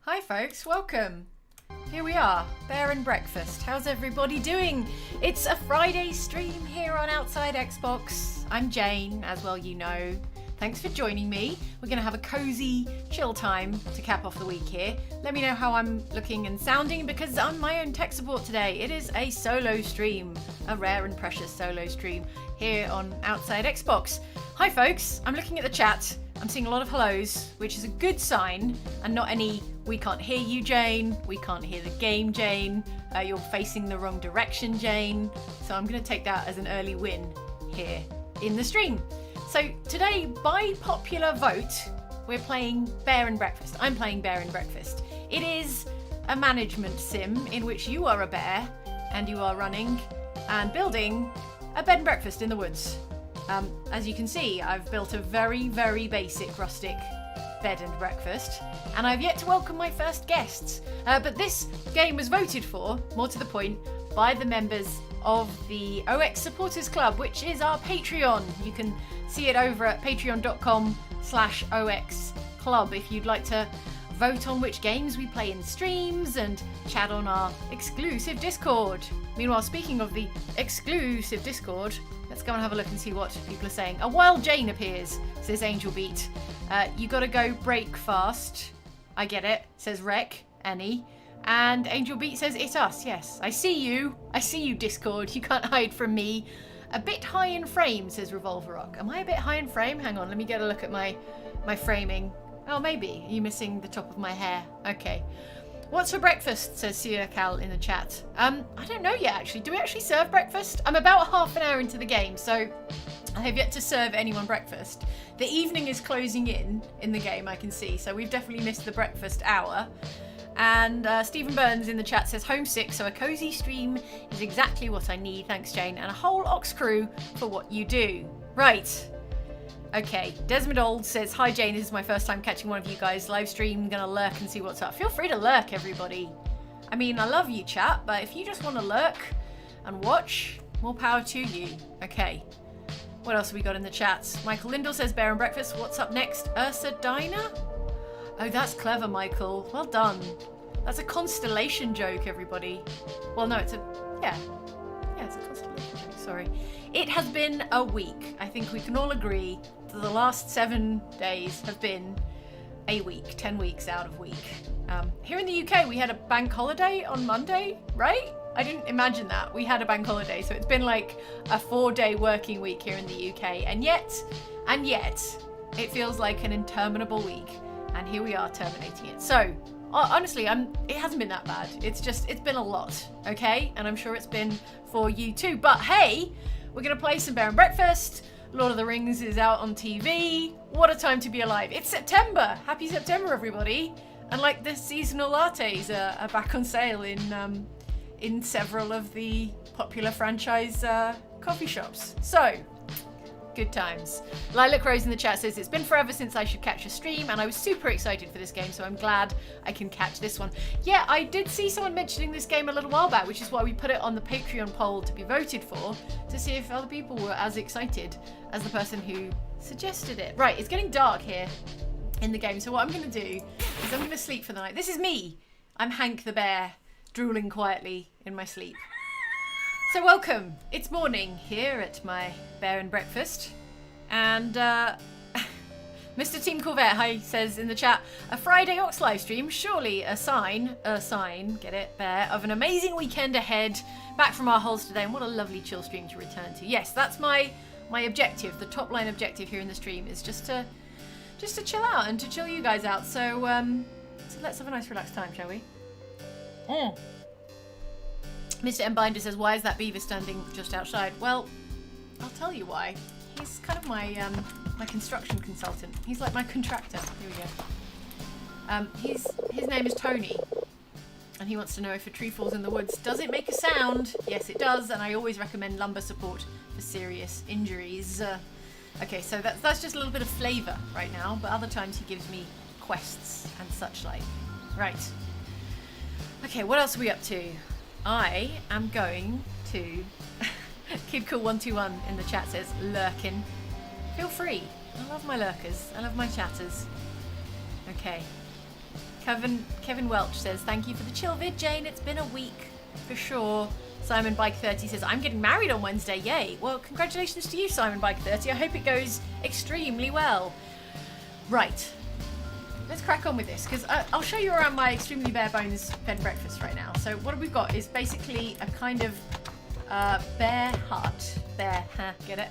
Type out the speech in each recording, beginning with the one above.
Hi folks, welcome. Here we are, Bear and Breakfast. How's everybody doing? It's a Friday stream here on Outside Xbox. I'm Jane, as well you know. Thanks for joining me. We're going to have a cozy chill time to cap off the week here. Let me know how I'm looking and sounding because I'm my own tech support today. It is a solo stream, a rare and precious solo stream here on Outside Xbox. Hi folks, I'm looking at the chat. I'm seeing a lot of hellos, which is a good sign, and not any "we can't hear you, Jane," "we can't hear the game, Jane," "you're facing the wrong direction, Jane." So I'm going to take that as an early win here in the stream. So today, by popular vote, we're playing Bear and Breakfast. I'm playing Bear and Breakfast. It is a management sim in which you are a bear and you are running and building a bed and breakfast in the woods. As you can see, I've built a very, very basic rustic bed and breakfast, and I've yet to welcome my first guests. But this game was voted for, more to the point, by the members of the OX Supporters Club, which is our Patreon. You can see it over at patreon.com/OX Club if you'd like to vote on which games we play in streams and chat on our exclusive Discord. Meanwhile, speaking of the exclusive Discord, let's go and have a look and see what people are saying. A wild Jane appears, says Angel Beat. You gotta go break fast. I get it, says Rec, Annie. And Angel Beat says, it's us, yes. I see you, Discord. You can't hide from me. A bit high in frame, says Revolver Rock. Am I a bit high in frame? Hang on, let me get a look at my framing. Oh, maybe. Are you missing the top of my hair? Okay. What's for breakfast, says Sia Cal in the chat. I don't know yet, actually. Do we actually serve breakfast? I'm about half an hour into the game, so I have yet to serve anyone breakfast. The evening is closing in the game, I can see, so we've definitely missed the breakfast hour. And Stephen Burns in the chat says, homesick, so a cozy stream is exactly what I need. Thanks, Jane. And a whole Ox crew for what you do. Right. Okay, Desmond Old says, hi Jane, this is my first time catching one of you guys live stream. Gonna lurk and see what's up. Feel free to lurk, everybody. I mean, I love you, chat, but if you just want to lurk and watch, more power to you. Okay, what else have we got in the chats? Michael Lindell says, Bear and Breakfast, what's up next? Ursa Diner? Oh, that's clever, Michael. Well done. That's a constellation joke, everybody. Well, no, it's a constellation joke, sorry. It has been a week. I think we can all agree that the last 7 days have been a week, 10 weeks out of week. Here in the UK, we had a bank holiday on Monday, right? I didn't imagine that. We had a bank holiday, so it's been like a 4-day working week here in the UK. And yet, it feels like an interminable week. And here we are terminating it. So, honestly, it hasn't been that bad. It's been a lot, okay? And I'm sure it's been for you too. But hey, we're going to play some Bear and Breakfast. Lord of the Rings is out on TV. What a time to be alive. It's September. Happy September, everybody. And like the seasonal lattes are back on sale in several of the popular franchise coffee shops. So, good times. Lilac Rose in the chat says, it's been forever since I should catch a stream, and I was super excited for this game, so I'm glad I can catch this one. Yeah, I did see someone mentioning this game a little while back, which is why we put it on the Patreon poll to be voted for, to see if other people were as excited as the person who suggested it. Right, it's getting dark here in the game, so what I'm going to do is I'm going to sleep for the night. This is me. I'm Hank the Bear, drooling quietly in my sleep. So welcome, it's morning here at my Bear and Breakfast, and Mr. Team Corvette, hi, says in the chat, a Friday Ox live stream, surely a sign, get it, Bear, of an amazing weekend ahead, back from our holes today, and what a lovely chill stream to return to. Yes, that's my objective, the top line objective here in the stream is just to chill out and to chill you guys out, so let's have a nice relaxed time, shall we? Mr. M. Binder says, why is that beaver standing just outside? Well, I'll tell you why. He's kind of my construction consultant. He's like my contractor. Here we go. His name is Tony. And he wants to know if a tree falls in the woods, does it make a sound? Yes, it does. And I always recommend lumbar support for serious injuries. Okay, so that's just a little bit of flavour right now. But other times he gives me quests and such like. Right. Okay, what else are we up to? I am going to KidCool121 in the chat says lurkin. Feel free. I love my lurkers. I love my chatters. Okay. Kevin Welch says, thank you for the chill vid, Jane. It's been a week for sure. Simon Bike 30 says, I'm getting married on Wednesday. Yay. Well, congratulations to you, Simon Bike 30. I hope it goes extremely well. Right. Let's crack on with this, because I'll show you around my extremely bare bones bed and breakfast right now. So what we've got is basically a kind of bare hut. There, get it?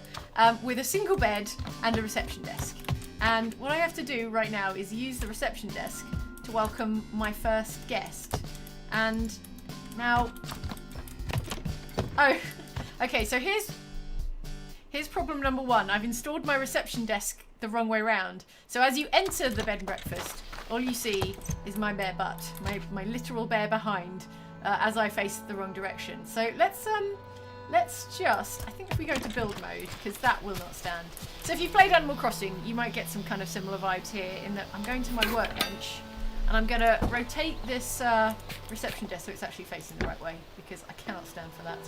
With a single bed and a reception desk. And what I have to do right now is use the reception desk to welcome my first guest. And now... Oh, okay, so here's problem number one. I've installed my reception desk the wrong way round. So as you enter the bed and breakfast, all you see is my bare butt, my literal bare behind, as I face the wrong direction. So let's just, I think if we go to build mode, because that will not stand. So if you've played Animal Crossing, you might get some kind of similar vibes here in that I'm going to my workbench and I'm going to rotate this reception desk so it's actually facing the right way, because I cannot stand for that.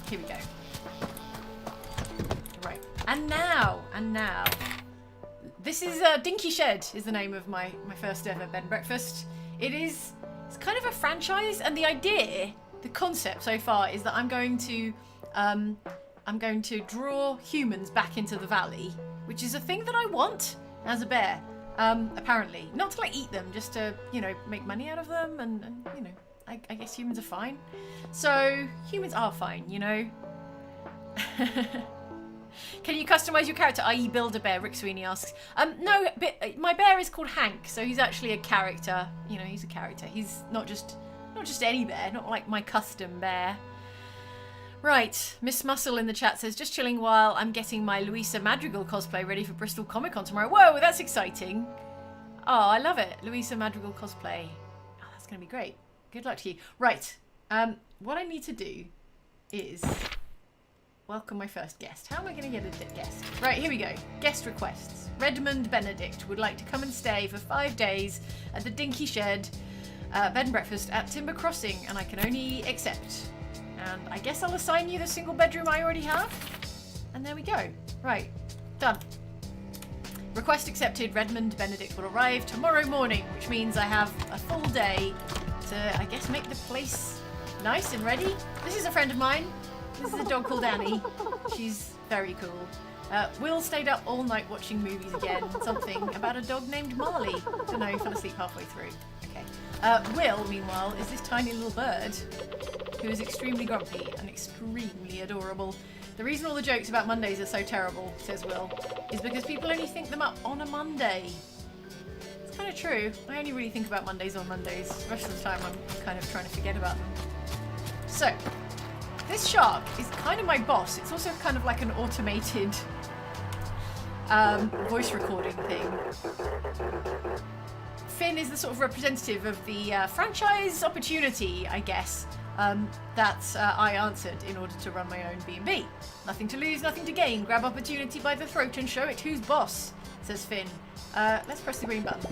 Here we go. Right. And now, this is Dinky Shed is the name of my first ever bed and breakfast. It's kind of a franchise, and the idea, the concept so far is that I'm going to draw humans back into the valley, which is a thing that I want as a bear. Apparently, not to like eat them, just to, you know, make money out of them, and you know, I guess humans are fine. So humans are fine, you know. Can you customize your character, i.e. build a bear? Rick Sweeney asks. No, but my bear is called Hank, so he's actually a character. You know, he's a character. He's not just any bear, not like my custom bear. Right, Miss Muscle in the chat says, just chilling while I'm getting my Louisa Madrigal cosplay ready for Bristol Comic Con tomorrow. Whoa, that's exciting. Oh, I love it. Louisa Madrigal cosplay. Oh, that's going to be great. Good luck to you. Right, what I need to do is welcome my first guest. How am I going to get a guest? Right, here we go. Guest requests. Redmond Benedict would like to come and stay for 5 days at the Dinky Shed bed and breakfast at Timber Crossing, and I can only accept. And I guess I'll assign you the single bedroom I already have. And there we go. Right, done. Request accepted. Redmond Benedict will arrive tomorrow morning, which means I have a full day to, I guess, make the place nice and ready. This is a friend of mine. This is a dog called Annie. She's very cool. Will stayed up all night watching movies again. Something about a dog named Marley. Don't know, he fell asleep halfway through. Okay. Will, meanwhile, is this tiny little bird who is extremely grumpy and extremely adorable. The reason all the jokes about Mondays are so terrible, says Will, is because people only think them up on a Monday. It's kind of true. I only really think about Mondays on Mondays. The rest of the time I'm kind of trying to forget about them. So, this shark is kind of my boss. It's also kind of like an automated voice recording thing. Finn is the sort of representative of the franchise opportunity, I guess, that I answered in order to run my own B&B. Nothing to lose, nothing to gain. Grab opportunity by the throat and show it who's boss, says Finn. Let's press the green button.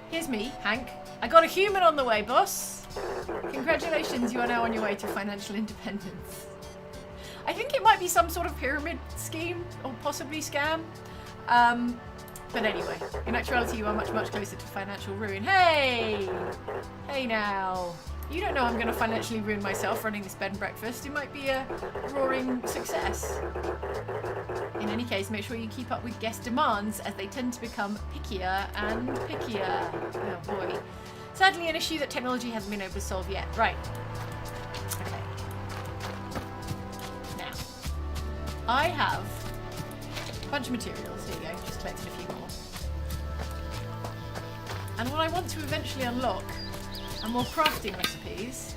Here's me, Hank. I got a human on the way, boss. Congratulations, you are now on your way to financial independence. I think it might be some sort of pyramid scheme, or possibly scam. But anyway, in actuality, you are much, much closer to financial ruin. Hey! Hey now. You don't know I'm going to financially ruin myself running this bed and breakfast. It might be a roaring success. In any case, make sure you keep up with guest demands as they tend to become pickier and pickier. Oh boy. Sadly, an issue that technology hasn't been able to solve yet. Right. Okay. Now, I have a bunch of materials. Here you go. Just collected a few more. And what I want to eventually unlock are more crafting recipes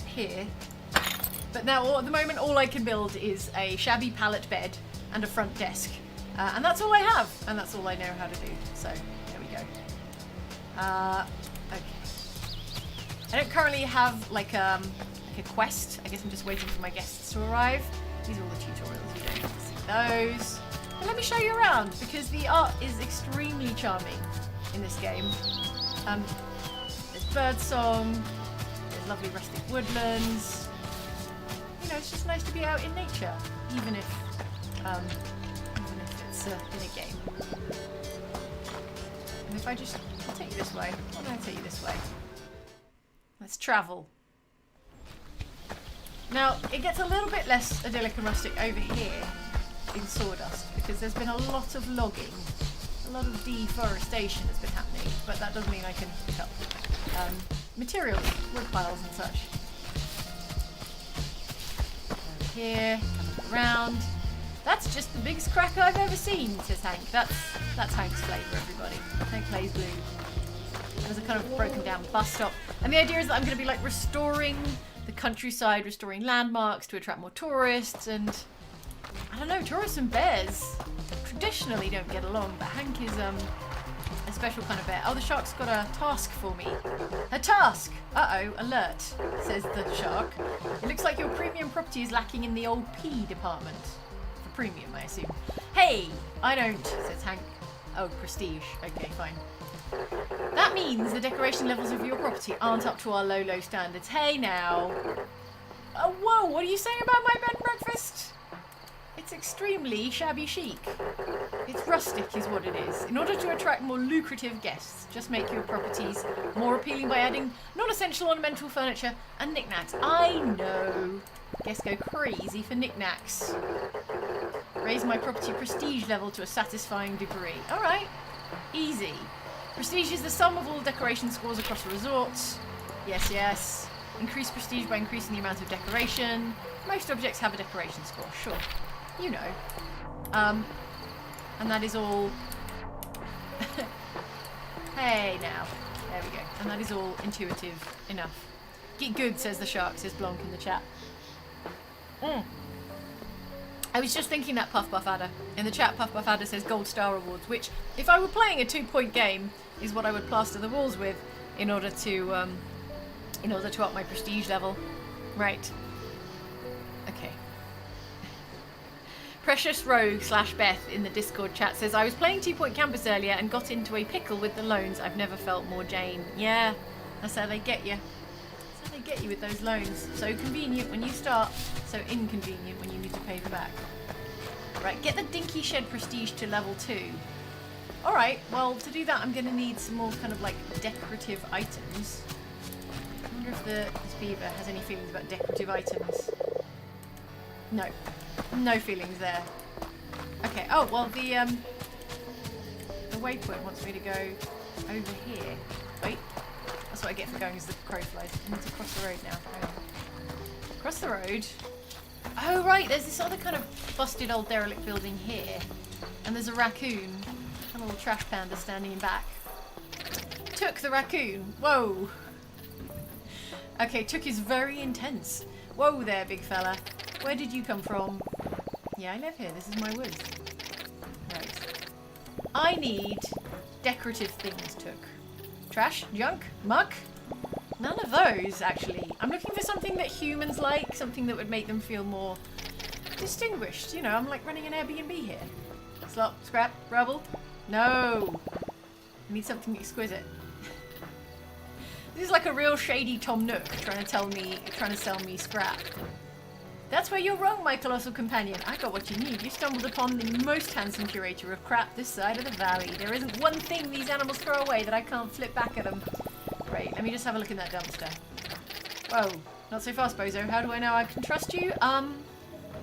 here. But now, at the moment, all I can build is a shabby pallet bed and a front desk. And that's all I have. And that's all I know how to do. So, there we go. Okay. I don't currently have like a quest. I guess I'm just waiting for my guests to arrive. These are all the tutorials. You don't need to see those. But let me show you around, because the art is extremely charming in this game. There's birdsong, there's lovely rustic woodlands. You know, it's just nice to be out in nature, even if it's in a game. if I just... I'll take you this way. Why don't I take you this way? Let's travel. Now, it gets a little bit less idyllic and rustic over here in Sawdust because there's been a lot of logging. A lot of deforestation has been happening, but that doesn't mean I can help. Materials, wood piles and such. Over here, come around. That's just the biggest cracker I've ever seen, says Hank. That's Hank's flavour, everybody. Hank plays blue. There's a kind of broken down bus stop. And the idea is that I'm going to be like restoring the countryside, restoring landmarks to attract more tourists. And I don't know, tourists and bears traditionally don't get along, but Hank is a special kind of bear. Oh, the shark's got a task for me. A task! Uh-oh, alert, says the shark. It looks like your premium property is lacking in the old P department. For premium, I assume. Hey! I don't, says Hank. Oh, prestige. Okay, fine. That means the decoration levels of your property aren't up to our low, low standards. Hey now. Oh, whoa, what are you saying about my bed and breakfast? It's extremely shabby chic. It's rustic is what it is. In order to attract more lucrative guests, just make your properties more appealing by adding non-essential ornamental furniture and knickknacks. I know. Guests go crazy for knickknacks. Raise my property prestige level to a satisfying degree. Alright. Easy. Prestige is the sum of all decoration scores across the resorts. Yes, yes. Increase prestige by increasing the amount of decoration. Most objects have a decoration score, sure. You know. And that is all... Hey, now. There we go. And that is all intuitive enough. Get good, says the shark, says Blanc in the chat. I was just thinking that Puff Buff Adder. In the chat, Puff Buff Adder says Gold Star Awards, which, if I were playing a 2-point game, is what I would plaster the walls with in order to up my prestige level. Right. Okay. Precious Rogue / Beth in the Discord chat says, I was playing 2-Point Campus earlier and got into a pickle with the loans. I've never felt more Jane. Yeah, that's how they get you. That's how they get you with those loans. So convenient when you start, so inconvenient when you need to pay them back. Right, get the Dinky Shed Prestige to level 2. Alright, well, to do that I'm going to need some more kind of like decorative items. I wonder if this beaver has any feelings about decorative items. No. No feelings there. Okay, oh, well, the waypoint wants me to go over here. Wait, that's what I get for going as the crow flies. I need to cross the road now. Cross the road. Oh, right, there's this other kind of busted old derelict building here. And there's a raccoon. A little trash panda standing in back. Took the raccoon. Whoa. Okay, took is very intense. Whoa there, big fella. Where did you come from? Yeah, I live here. This is my woods. Right. I need decorative things, Took. Trash? Junk? Muck? None of those, actually. I'm looking for something that humans like, something that would make them feel more distinguished. You know, I'm like running an Airbnb here. Slop, scrap, rubble? No! I need something exquisite. This is like a real shady Tom Nook trying to sell me scrap. That's where you're wrong, my colossal companion. I got what you need. You stumbled upon the most handsome curator of crap this side of the valley. There isn't one thing these animals throw away that I can't flip back at them. Great, let me just have a look in that dumpster. Whoa, not so fast, bozo. How do I know I can trust you?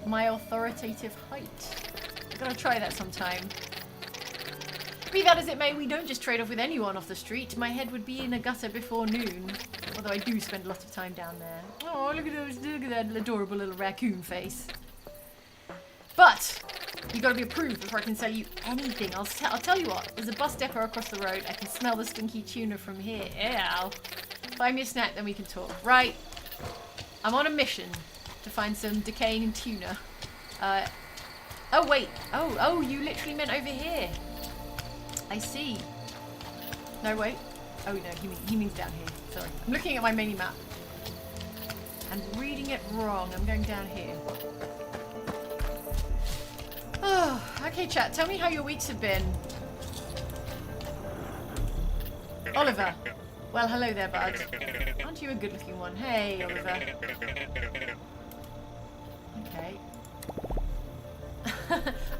My authoritative height. I've got to try that sometime. Be that as it may, we don't just trade off with anyone off the street. My head would be in a gutter before noon. Although I do spend a lot of time down there. Oh, look at that adorable little raccoon face. But you got to be approved before I can sell you anything. I'll tell you what. There's a bus depot across the road. I can smell the stinky tuna from here. Ew. Find me a snack, then we can talk. Right. I'm on a mission to find some decaying tuna. Oh wait. Oh, you literally meant over here. I see. No, wait. Oh, no, he means down here. Sorry. I'm looking at my mini-map. And reading it wrong. I'm going down here. Oh, okay, chat. Tell me how your weeks have been. Oliver. Well, hello there, bud. Aren't you a good-looking one? Hey, Oliver. Okay.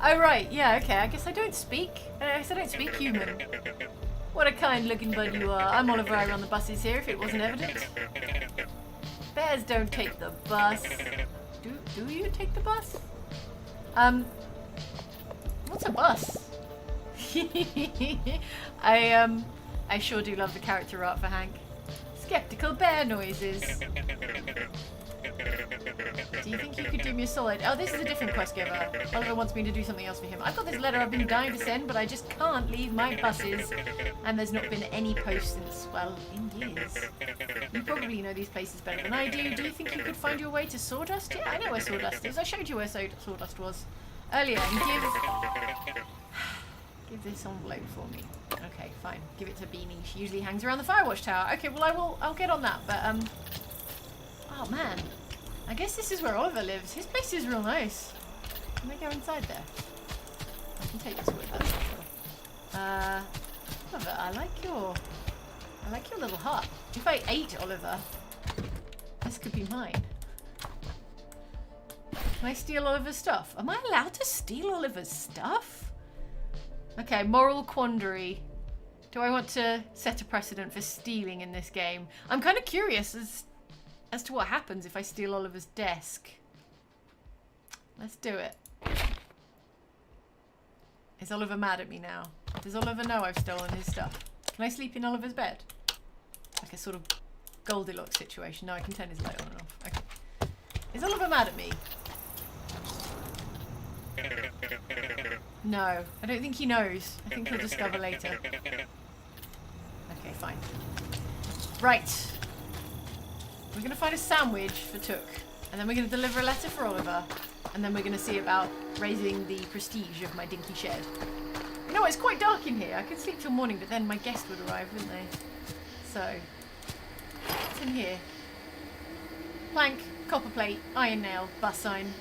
Oh, right. Yeah, okay. I guess I don't speak. I guess I don't speak human. What kind looking bud you are. I'm Oliver, I run the buses here, if it wasn't evident. Bears don't take the bus. Do you take the bus? What's a bus? I sure do love the character art for Hank. Skeptical bear noises. Do you think you could do me a solid? Oh, this is a different quest giver. Oliver wants me to do something else for him. I've got this letter I've been dying to send, but I just can't leave my buses. And there's not been any post since, well, indeed. You probably know these places better than I do. Do you think you could find your way to Sawdust? Yeah, I know where Sawdust is. I showed you where Sawdust was earlier. And give this envelope for me. Okay, fine. Give it to Beanie. She usually hangs around the Firewatch Tower. Okay, well I'll get on that, but oh man. I guess this is where Oliver lives. His place is real nice. Can I go inside there? I can take this with us. Oliver, I like your little hut. If I ate Oliver, this could be mine. Can I steal Oliver's stuff? Am I allowed to steal Oliver's stuff? Okay, moral quandary. Do I want to set a precedent for stealing in this game? I'm kind of curious as to what happens if I steal Oliver's desk. Let's do it. Is Oliver mad at me now? Does Oliver know I've stolen his stuff? Can I sleep in Oliver's bed? Like a sort of Goldilocks situation. No, I can turn his light on and off. Okay. Is Oliver mad at me? No, I don't think he knows. I think he'll discover later. Okay, fine. Right. We're going to find a sandwich for Took. And then we're going to deliver a letter for Oliver. And then we're going to see about raising the prestige of my dinky shed. You know what, it's quite dark in here. I could sleep till morning, but then my guest would arrive, wouldn't they? So, what's in here? Plank, copper plate, iron nail, bus sign.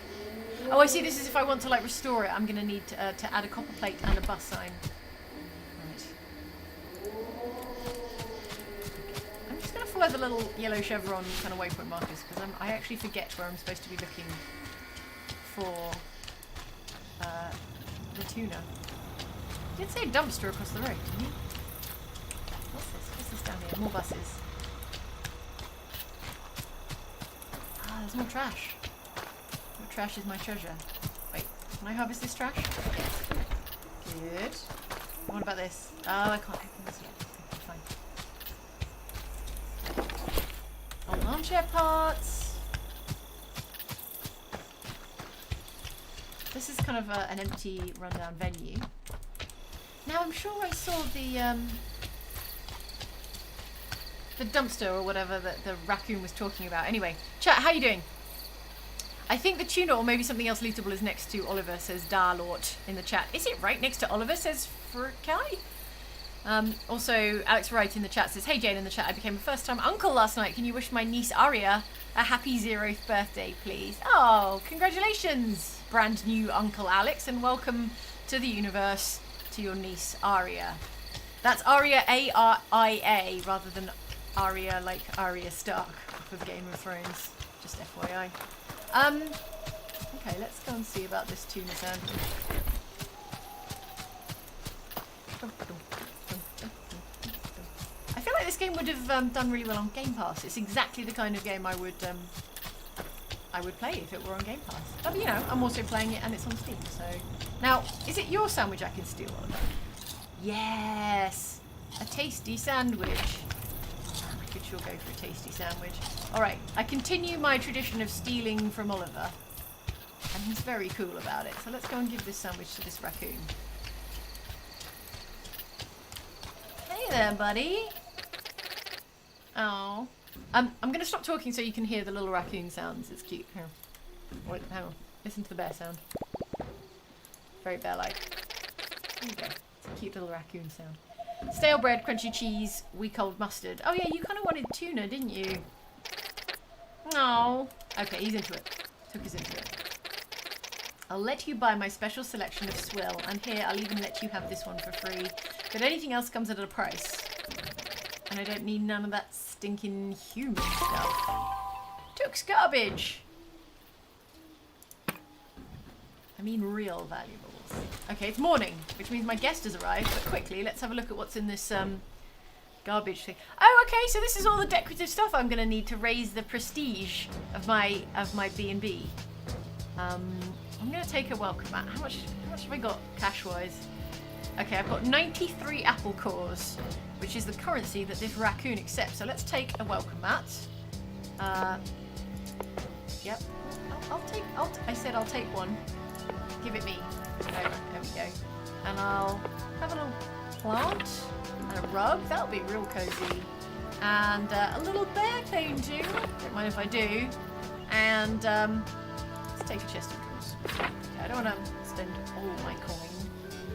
Oh, I see, this is if I want to, like, restore it. I'm going to need to add a copper plate and a bus sign. Right. I'm just going to follow the little yellow chevron kind of waypoint markers, because I actually forget where I'm supposed to be looking for the tuna. He did say dumpster across the road, didn't he? What's this? What's this down here? More buses. Ah, there's more trash. What trash is my treasure? Wait, can I harvest this trash? Good. What about this? Oh, I can't open this yet. Okay, fine. Old armchair parts. This is kind of an empty, rundown venue. Now, I'm sure I saw the dumpster or whatever that the raccoon was talking about. Anyway, chat, how you doing? I think the tuna or maybe something else lootable is next to Oliver, says Darlort in the chat. Is it right next to Oliver, says Furkai? Also, Alex Wright in the chat says, hey Jane in the chat, I became a first-time uncle last night. Can you wish my niece Aria a happy 0th birthday, please? Oh, congratulations, brand new Uncle Alex, and welcome to the universe to your niece Aria. That's Aria A-R-I-A rather than Aria like Arya Stark of Game of Thrones. Just FYI. Okay, let's go and see about this tuna sandwich. I feel like this game would have done really well on Game Pass. It's exactly the kind of game I would play if it were on Game Pass. But you know, I'm also playing it and it's on Steam, so... Now, is it your sandwich I can steal, Oliver? Yes! A tasty sandwich. I could sure go for a tasty sandwich. Alright, I continue my tradition of stealing from Oliver. And he's very cool about it. So let's go and give this sandwich to this raccoon. Hey there, buddy. Oh. I'm going to stop talking so you can hear the little raccoon sounds. It's cute. Hang on. Wait, hang on. Listen to the bear sound. Very bear-like. There you go. It's a cute little raccoon sound. Stale bread, crunchy cheese, weak old mustard. Oh yeah, you kind of wanted tuna, didn't you? No. Okay, he's into it. Took us into it. I'll let you buy my special selection of swill, and here I'll even let you have this one for free. But anything else comes at a price. And I don't need none of that stinking human stuff. Took's garbage! I mean real valuables. Okay, it's morning, which means my guest has arrived, but quickly, let's have a look at what's in this garbage thing. Oh, okay, so this is all the decorative stuff I'm going to need to raise the prestige of my B&B. I'm going to take a welcome mat. How much have I got cash-wise? Okay, I've got 93 apple cores, which is the currency that this raccoon accepts. So let's take a welcome mat. Yep. I said I'll take one. Give it me. There we go. And I'll have a little plant and a rug. That'll be real cozy. And a little bear painting. Don't mind if I do. And let's take a chest of drawers. Okay, I don't want to spend all my coin.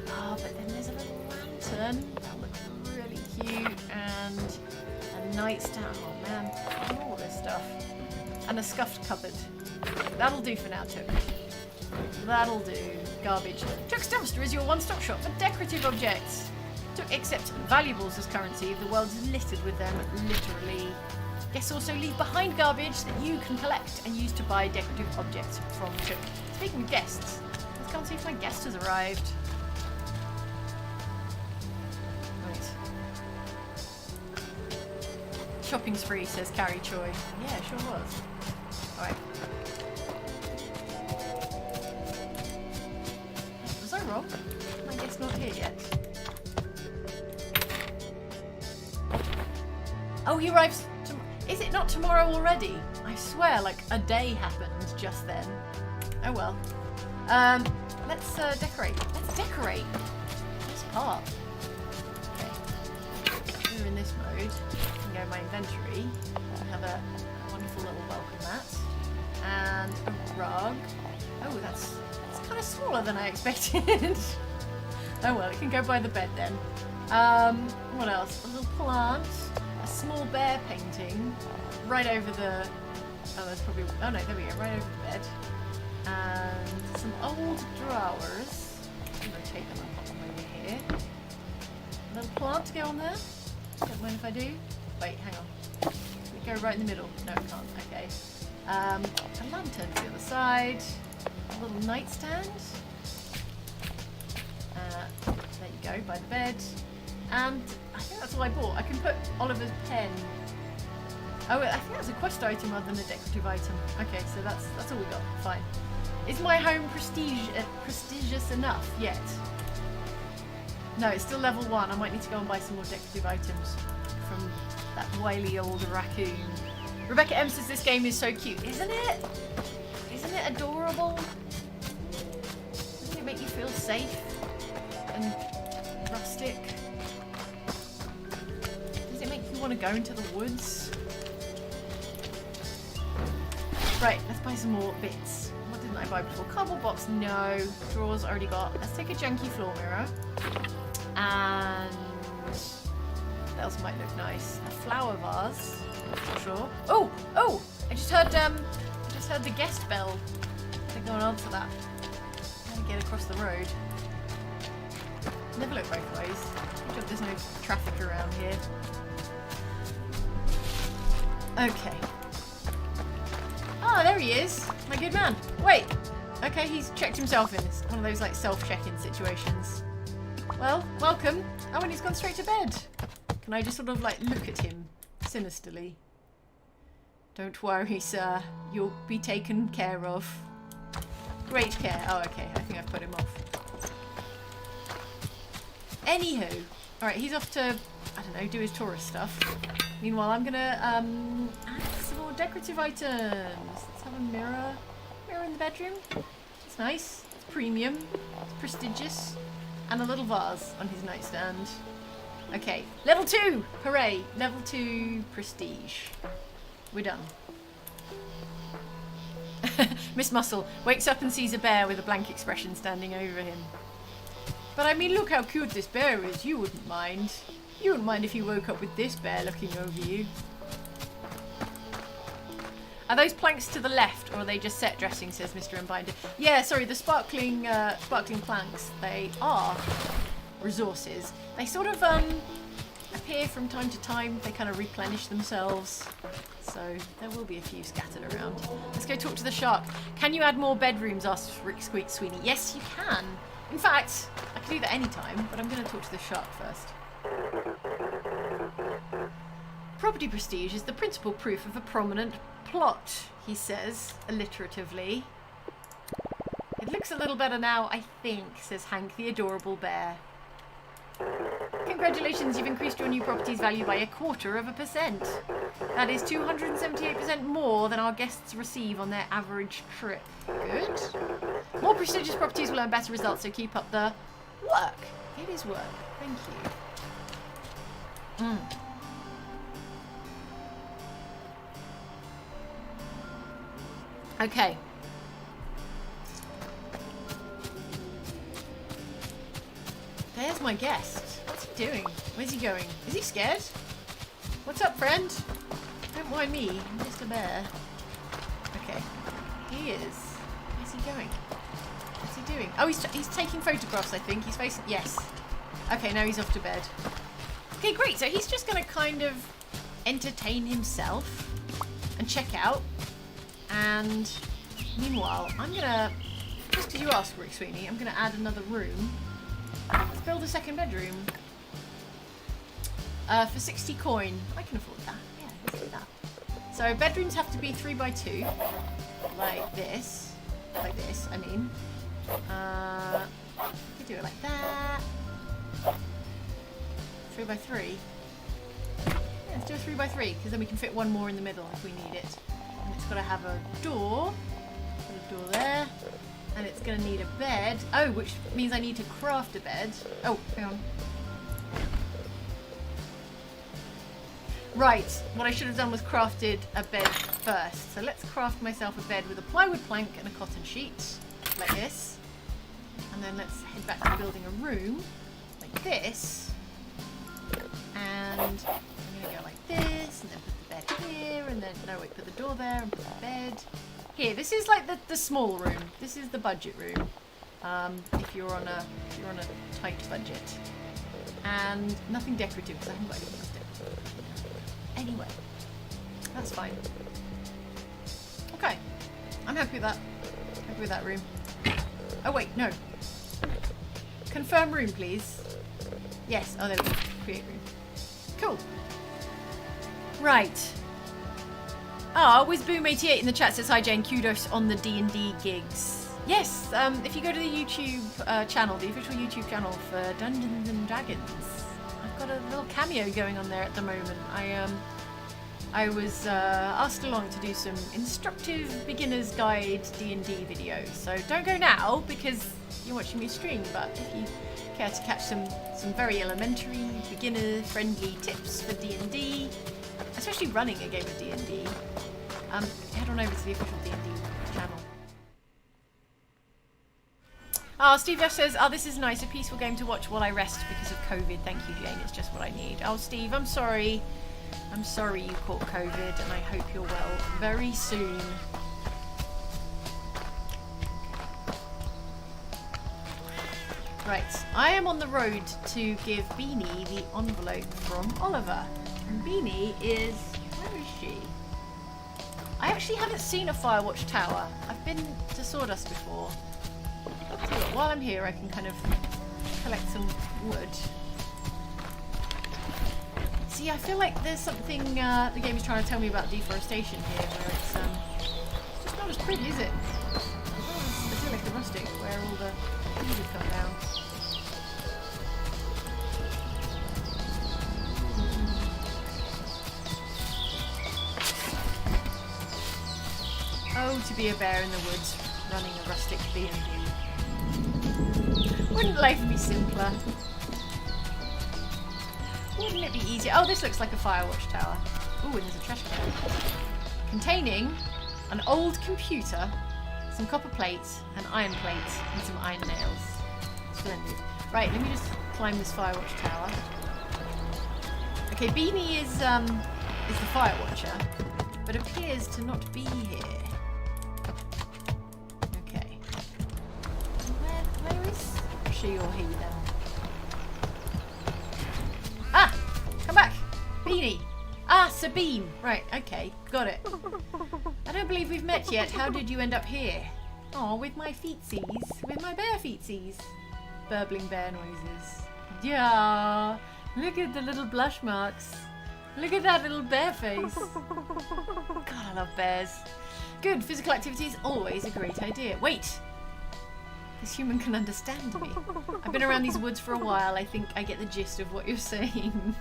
Oh, but then there's a little lantern. That looks really cute. And a nightstand. Oh man, all this stuff. And a scuffed cupboard. That'll do for now, Took. That'll do. Garbage. Took's Dumpster is your one-stop shop for decorative objects. Took accepts valuables as currency. The world is littered with them, literally. Guests also leave behind garbage that you can collect and use to buy decorative objects from Took. Speaking of guests, let's go and see if my guest has arrived. Right. Shopping's free, says Carrie Choi. Yeah, sure was. Alright. Was I wrong? My guest's not here yet. Oh, he arrives is it not tomorrow already? I swear, like, a day happened just then. Oh well. Let's decorate. Let's decorate. This part. Okay. We're in this mode. I can go in my inventory. I have a wonderful little welcome mat. And a rug. Oh, that's kind of smaller than I expected. Oh well, it can go by the bed then. What else? A little plant. A small bear painting right over the... Oh, that's probably... Oh no, there we go, right over the bed. And some old drawers. I'm going to take them and pop them over here. A little plant to go on there. Don't mind if I do. Wait, hang on. Can it go right in the middle? No, it can't. Okay. A lantern to the other side. A little nightstand. There you go, by the bed. And I think that's all I bought. I can put Oliver's pen. Oh, I think that's a quest item rather than a decorative item. Okay, so that's all we got. Fine. Is my home prestigious enough yet? No, it's still level 1. I might need to go and buy some more decorative items from that wily old raccoon. Rebecca M says this game is so cute. Isn't it? Isn't it adorable? Doesn't it make you feel safe and rustic? Does it make you want to go into the woods? Right, let's buy some more bits. What didn't I buy before? Cardboard box, no. Drawers already got. Let's take a junky floor mirror. And what else might look nice? A flower vase. Not sure. Oh! I just heard the guest bell. I think I'll answer that. How to get across the road. Never look both ways. Good job there's no traffic around here. Okay. Oh, there he is. My good man. Wait. Okay, he's checked himself in. It's one of those like self-check-in situations. Well, welcome. Oh, and he's gone straight to bed. Can I just sort of like look at him sinisterly? Don't worry, sir. You'll be taken care of. Great care. Oh, okay. I think I've put him off. Anywho. Alright, he's off to, I don't know, do his tourist stuff. Meanwhile, I'm gonna add some more decorative items. Let's have a mirror. Mirror in the bedroom. It's nice. It's premium. It's prestigious. And a little vase on his nightstand. Okay, level 2! Hooray! Level 2 prestige. We're done. Miss Muscle wakes up and sees a bear with a blank expression standing over him. But I mean, look how cute this bear is. You wouldn't mind. You wouldn't mind if you woke up with this bear looking over you. Are those planks to the left, or are they just set dressing, says Mr. Unbinder? Yeah, sorry, the sparkling planks, they are resources. They sort of appear from time to time. They kind of replenish themselves. So there will be a few scattered around. Let's go talk to the shark. Can you add more bedrooms, asked Rick Squeak Sweeney. Yes, you can. In fact, I can do that anytime, but I'm going to talk to the shark first. Property prestige is the principal proof of a prominent plot, he says, alliteratively. It looks a little better now, I think, says Hank the adorable bear. Congratulations, you've increased your new property's value by 1/4%. That is 278% more than our guests receive on their average trip. Good. More prestigious properties will earn better results, so keep up the work. It is work. Thank you. Okay. There's my guest. What's he doing? Where's he going? Is he scared? What's up, friend? Don't mind me. I'm just a bear. Okay. He is. Where's he going? What's he doing? Oh, he's taking photographs, I think. He's facing... Yes. Okay, now he's off to bed. Okay, great. So he's just going to kind of entertain himself and check out. And meanwhile, I'm going to... Just because you asked, Rick Sweeney, I'm going to add another room. Let's build a second bedroom. For 60 coin. I can afford that. Yeah, let's do that. So bedrooms have to be 3x2. Like this. Like this, I mean. We could do it like that. 3x3. Yeah, let's do a 3x3, because then we can fit one more in the middle if we need it. And it's got to have a door. Put a door there. And it's going to need a bed. Oh, which means I need to craft a bed. Oh, hang on. Right. What I should have done was crafted a bed first. So let's craft myself a bed with a plywood plank and a cotton sheet. Like this. And then let's head back to building a room. Like this. And I'm going to go like this. And then put the bed here. And then, no wait, put the door there and put the bed. Here, this is like the small room. This is the budget room. If you're on a tight budget. And nothing decorative because I haven't got anything else decorative. Anyway, that's fine. Okay, I'm happy with that. Happy with that room. Oh wait, no. Confirm room, please. Yes. Oh, there we go. Create room. Cool. Right. Ah, WizBoom88 in the chat says, hi Jane, kudos on the D&D gigs. Yes, if you go to the YouTube channel, the official YouTube channel for Dungeons and Dragons, I've got a little cameo going on there at the moment. I was asked along to do some instructive beginner's guide D&D videos. So don't go now because you're watching me stream, but if you care to catch some very elementary, beginner-friendly tips for D&D, especially running a game of D&D, head on over to the official D&D channel. Oh, Steve F says, oh, this is nice. A peaceful game to watch while I rest because of COVID. Thank you, Jane. It's just what I need. Oh, Steve, I'm sorry. I'm sorry you caught COVID, and I hope you're well very soon. Right, I am on the road to give Beanie the envelope from Oliver. And Beanie is... where is she? I actually haven't seen a Firewatch Tower. I've been to Sawdust before. So while I'm here, I can kind of collect some wood. See, I feel like there's something the game is trying to tell me about deforestation here, where it's just not as pretty, is it? I feel like the rustic, where all the trees have come down. Oh, to be a bear in the woods, running a rustic B&B. Wouldn't life be simpler? Wouldn't it be easier? Oh, this looks like a Firewatch Tower. Ooh, and there's a trash can. Containing an old computer, some copper plates, an iron plate, and some iron nails. Splendid. Right, let me just climb this Firewatch Tower. Okay, Beanie is the Firewatcher, but appears to not be here. Okay. Where is she or he then? Ah! Come back! Beanie! Ah, Sabine! Right, okay, got it. I don't believe we've met yet. How did you end up here? Oh, with my feetsies. With my bear feetsies. Burbling bear noises. Yeah! Look at the little blush marks. Look at that little bear face. God, I love bears. Good, physical activity is always a great idea. Wait! This human can understand me. I've been around these woods for a while. I think I get the gist of what you're saying.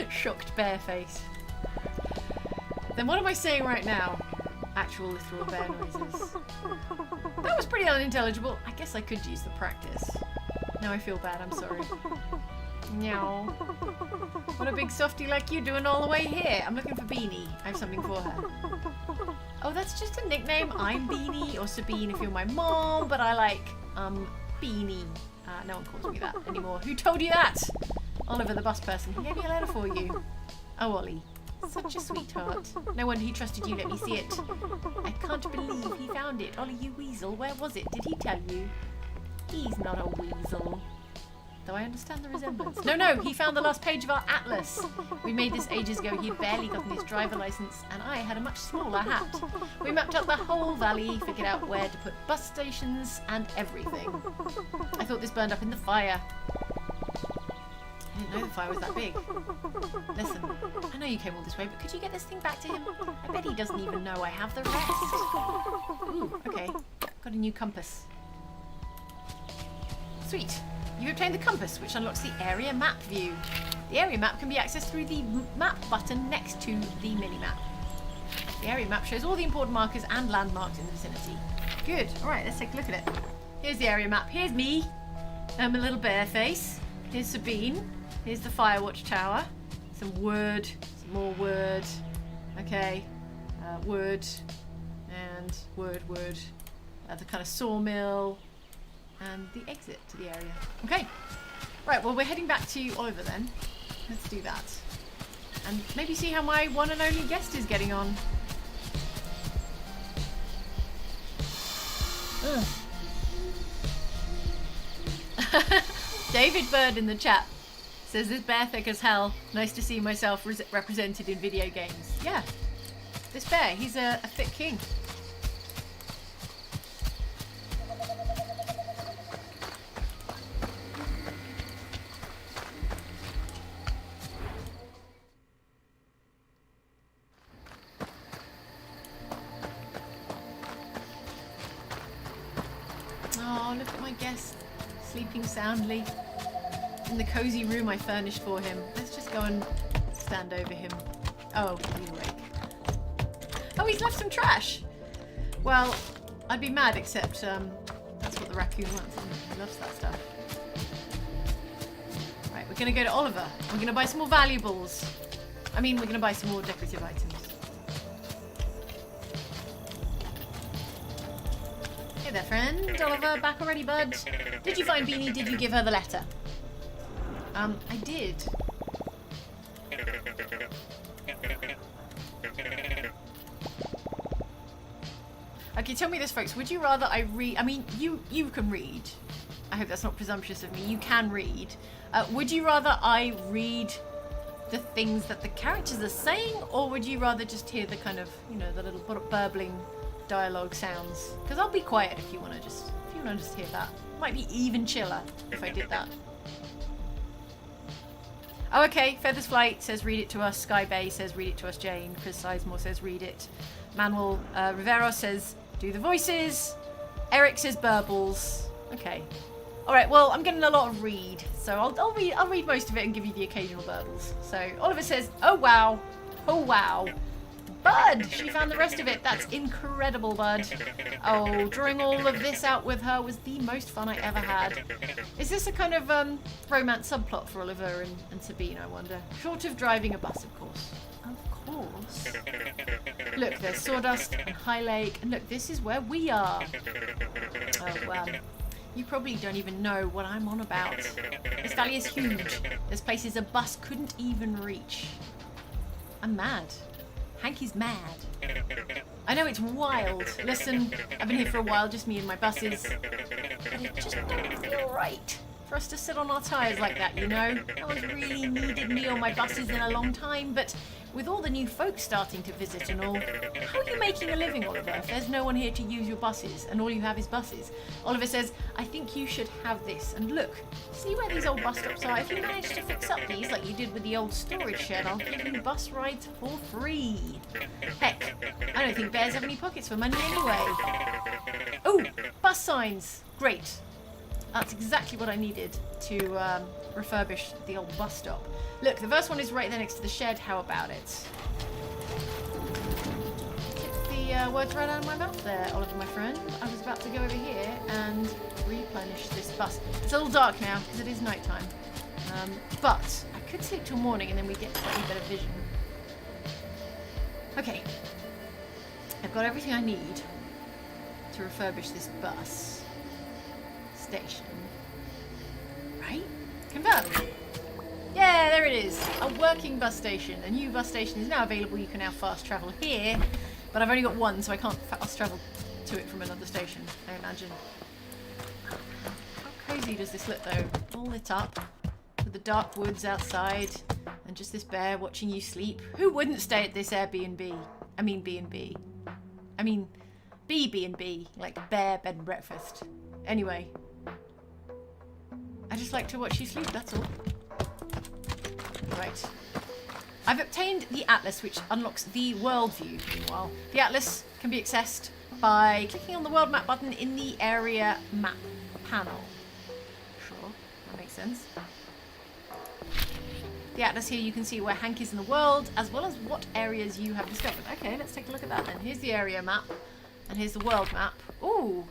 Shocked bear face. Then what am I saying right now? Actual literal bear noises. That was pretty unintelligible. I guess I could use the practice. Now I feel bad, I'm sorry. Meow. What a big softie like you doing all the way here. I'm looking for Beanie. I have something for her. Oh, that's just a nickname. I'm Beanie, or Sabine if you're my mom, but I like, Beanie. No one calls me that anymore. Who told you that? Oliver, the bus person. He gave me a letter for you. Oh, Ollie. Such a sweetheart. No wonder he trusted you. Let me see it. I can't believe he found it. Ollie, you weasel. Where was it? Did he tell you? He's not a weasel. Though I understand the resemblance. No, he found the last page of our atlas. We made this ages ago. He'd barely gotten his driver license, and I had a much smaller hat. We mapped out the whole valley, figured out where to put bus stations and everything. I thought this burned up in the fire. I didn't know the fire was that big. Listen, I know you came all this way, but could you get this thing back to him? I bet he doesn't even know I have the rest. Ooh, okay. Got a new compass. Sweet. You obtained the compass, which unlocks the area map view. The area map can be accessed through the map button next to the mini-map. The area map shows all the important markers and landmarks in the vicinity. Good. Alright, let's take a look at it. Here's the area map. Here's me. I'm a little bear face. Here's Sabine. Here's the Firewatch Tower. Some wood. Some more wood. Okay. Wood. And wood. The kind of sawmill. And the exit to the area. Okay. Right, well, we're heading back to Oliver then. Let's do that. And maybe see how my one and only guest is getting on. David Bird in the chat says, this bear thick as hell. Nice to see myself represented in video games. Yeah. This bear, he's a thick king. Oh, look at my guest sleeping soundly in the cozy room I furnished for him. Let's just go and stand over him. Oh, he's awake. Oh, he's left some trash. Well, I'd be mad, except that's what the raccoon wants. He loves that stuff. Right, we're going to go to Oliver. We're going to buy some more valuables. I mean, we're going to buy some more decorative items. Hey there, friend. Oliver, back already, bud? Did you find Beanie? Did you give her the letter? I did. Okay, tell me this, folks. Would you rather I read... I mean, you can read. I hope that's not presumptuous of me. You can read. Would you rather I read the things that the characters are saying, or would you rather just hear the kind of, you know, the little burbling dialogue sounds? Because I'll be quiet if you want to just hear that. Might be even chiller if I did that. Oh, okay. Feathers Flight says read it to us. Sky Bay says read it to us. Jane. Chris Sizemore says read it. Manuel Rivero says do the voices. Eric says burbles. Okay. All right. Well, I'm getting a lot of read, so I'll read most of it and give you the occasional burbles. So Oliver says, oh wow, oh wow. Bud, she found the rest of it. That's incredible, Bud. Oh, drawing all of this out with her was the most fun I ever had. Is this a kind of romance subplot for Oliver and Sabine, I wonder? Short of driving a bus, of course. Of course. Look, there's Sawdust and High Lake, and look, this is where we are. Oh, well. You probably don't even know what I'm on about. This valley is huge. There's places a bus couldn't even reach. I'm mad. Hanky's mad. I know it's wild. Listen, I've been here for a while, just me and my buses. But it just don't feel right. for us to sit on our tyres like that, you know? No one's really needed me on my buses in a long time, but with all the new folks starting to visit and all, how are you making a living, Oliver, if there's no one here to use your buses and all you have is buses? Oliver says, I think you should have this. And look, see where these old bus stops are? If you manage to fix up these like you did with the old storage shed, I'll give you bus rides for free. Heck, I don't think bears have any pockets for money anyway. Oh, bus signs. Great. That's exactly what I needed to refurbish the old bus stop. Look, the first one is right there next to the shed. How about it? Took the words right out of my mouth there, Oliver, my friend. I was about to go over here and replenish this bus. It's a little dark now because it is night time. But I could sleep till morning and then we get slightly better vision. Okay. I've got everything I need to refurbish this bus station. Right? Confirmed. Yeah, there it is. A working bus station. A new bus station is now available. You can now fast travel here. But I've only got one, so I can't fast travel to it from another station, I imagine. How cozy does this look, though? All lit up with the dark woods outside and just this bear watching you sleep. Who wouldn't stay at this Airbnb? I mean B&B. I mean B&B, like bear bed and breakfast. Anyway, I just like to watch you sleep, that's all. Right. I've obtained the atlas, which unlocks the world view. Meanwhile, the atlas can be accessed by clicking on the world map button in the area map panel. Sure, that makes sense. The atlas here, you can see where Hank is in the world, as well as what areas you have discovered. Okay, let's take a look at that then. Here's the area map, and here's the world map. Ooh.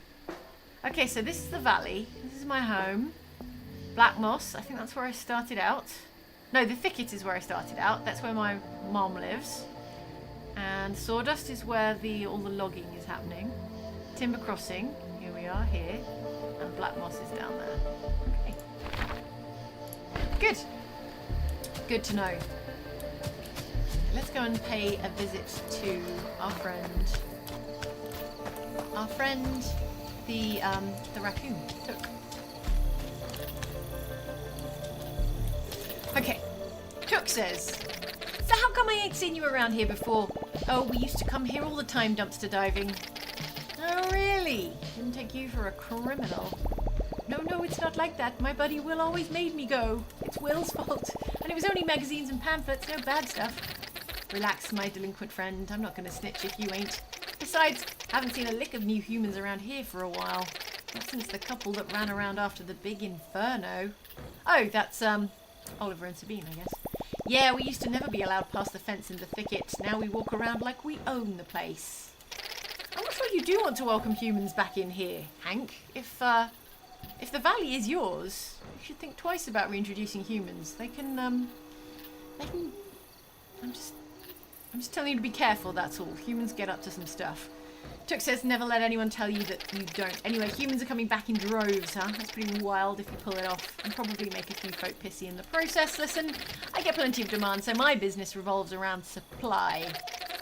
Okay, so this is the valley. This is my home. Black Moss, I think that's where I started out. No, the thicket is where I started out. That's where my mom lives. And Sawdust is where all the logging is happening. Timber Crossing, here we are, here. And Black Moss is down there. Okay. Good. Good to know. Let's go and pay a visit to our friend. Our friend, the raccoon. Look. Okay, Cook says, so how come I ain't seen you around here before? Oh, we used to come here all the time dumpster diving. Oh, really? Didn't take you for a criminal. No, it's not like that. My buddy Will always made me go. It's Will's fault. And it was only magazines and pamphlets, no bad stuff. Relax, my delinquent friend. I'm not going to snitch if you ain't. Besides, haven't seen a lick of new humans around here for a while. Not since the couple that ran around after the big inferno. Oh, that's, Oliver and Sabine, I guess. Yeah, we used to never be allowed past the fence in the thicket. Now we walk around like we own the place. I'm not sure you do want to welcome humans back in here, Hank. If the valley is yours, you should think twice about reintroducing humans. They can, I'm just telling you to be careful, that's all. Humans get up to some stuff. Took says never let anyone tell you that you don't. Anyway, humans are coming back in droves, huh? That's pretty wild if you pull it off. And probably make a few folk pissy in the process. Listen, I get plenty of demand, so my business revolves around supply.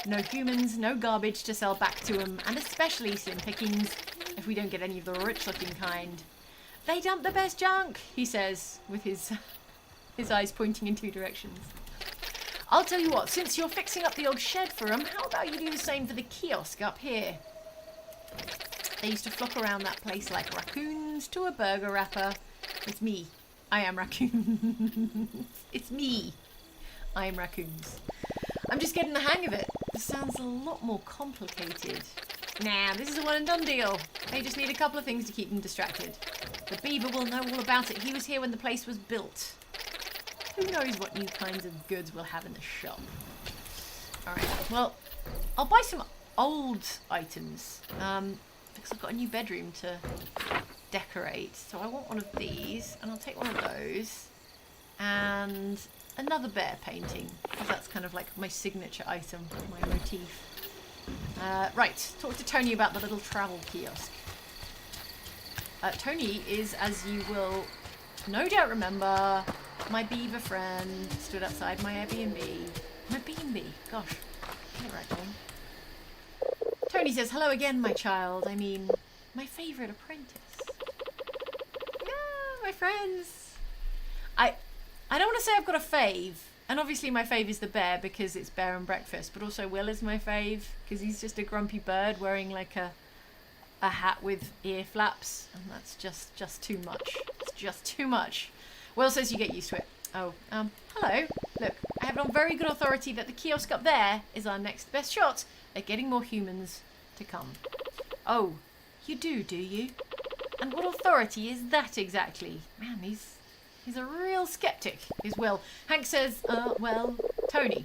No humans, no garbage to sell back to them, and especially slim pickings if we don't get any of the rich-looking kind. They dump the best junk, he says, with his eyes pointing in two directions. I'll tell you what, since you're fixing up the old shed for them, how about you do the same for the kiosk up here? They used to flock around that place like raccoons to a burger wrapper. It's me. I am raccoons. It's me. I am raccoons. I'm just getting the hang of it. This sounds a lot more complicated. Nah, this is a one and done deal. They just need a couple of things to keep them distracted. The beaver will know all about it. He was here when the place was built. Who knows what new kinds of goods we'll have in the shop. Alright, well, I'll buy some old items. Because I've got a new bedroom to decorate. So I want one of these, and I'll take one of those. And another bear painting, because that's kind of like my signature item, my motif. Right, talk to Tony about the little travel kiosk. Tony is, as you will no doubt remember, my beaver friend stood outside my Airbnb. My B&B, gosh, get it right, Tony. Tony says, hello again, my child. I mean, my favourite apprentice. Yeah, my friends. I don't want to say I've got a fave. And obviously my fave is the bear because it's bear and breakfast. But also Will is my fave because he's just a grumpy bird wearing like a hat with ear flaps. And that's just too much. It's just too much. Will says you get used to it. Oh, hello. Look, I have it on very good authority that the kiosk up there is our next best shot at getting more humans to come. Oh, you do you? And what authority is that exactly? Man, he's a real skeptic, is Will. Hank says, well, Tony.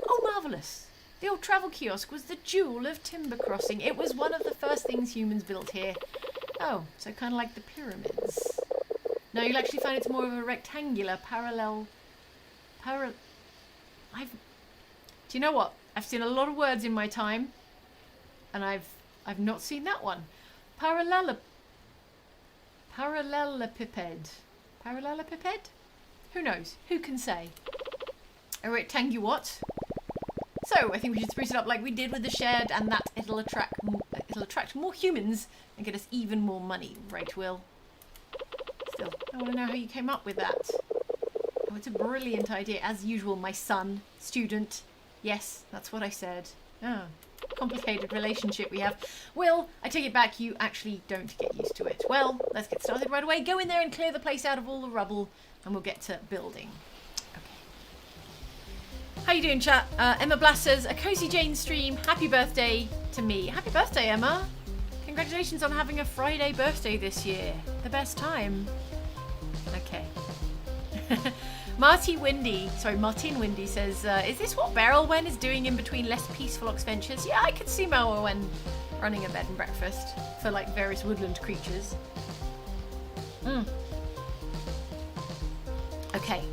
Oh, marvellous. The old travel kiosk was the jewel of Timber Crossing. It was one of the first things humans built here. Oh, so kind of like the pyramids. No, you'll actually find it's more of a rectangular, parallel... Do you know what? I've seen a lot of words in my time, and I've not seen that one. Parallelepiped. Parallelepiped? Who knows? Who can say? A rectangular what? So, I think we should spruce it up like we did with the shed, and that it'll attract more humans and get us even more money. Right, Will? Still, I want to know how you came up with that. Oh, it's a brilliant idea. As usual, my son, student. Yes, that's what I said. Oh, complicated relationship we have. Will, I take it back, you actually don't get used to it. Well, let's get started right away. Go in there and clear the place out of all the rubble, and we'll get to building. How you doing, chat? Emma Blass says, a Cosy Jane stream. Happy birthday to me. Happy birthday, Emma. Congratulations on having a Friday birthday this year. The best time. Okay. Martin Windy says, is this what Barrelwen is doing in between less peaceful ox ventures? Yeah, I could see Barrelwen running a bed and breakfast for like various woodland creatures. Okay.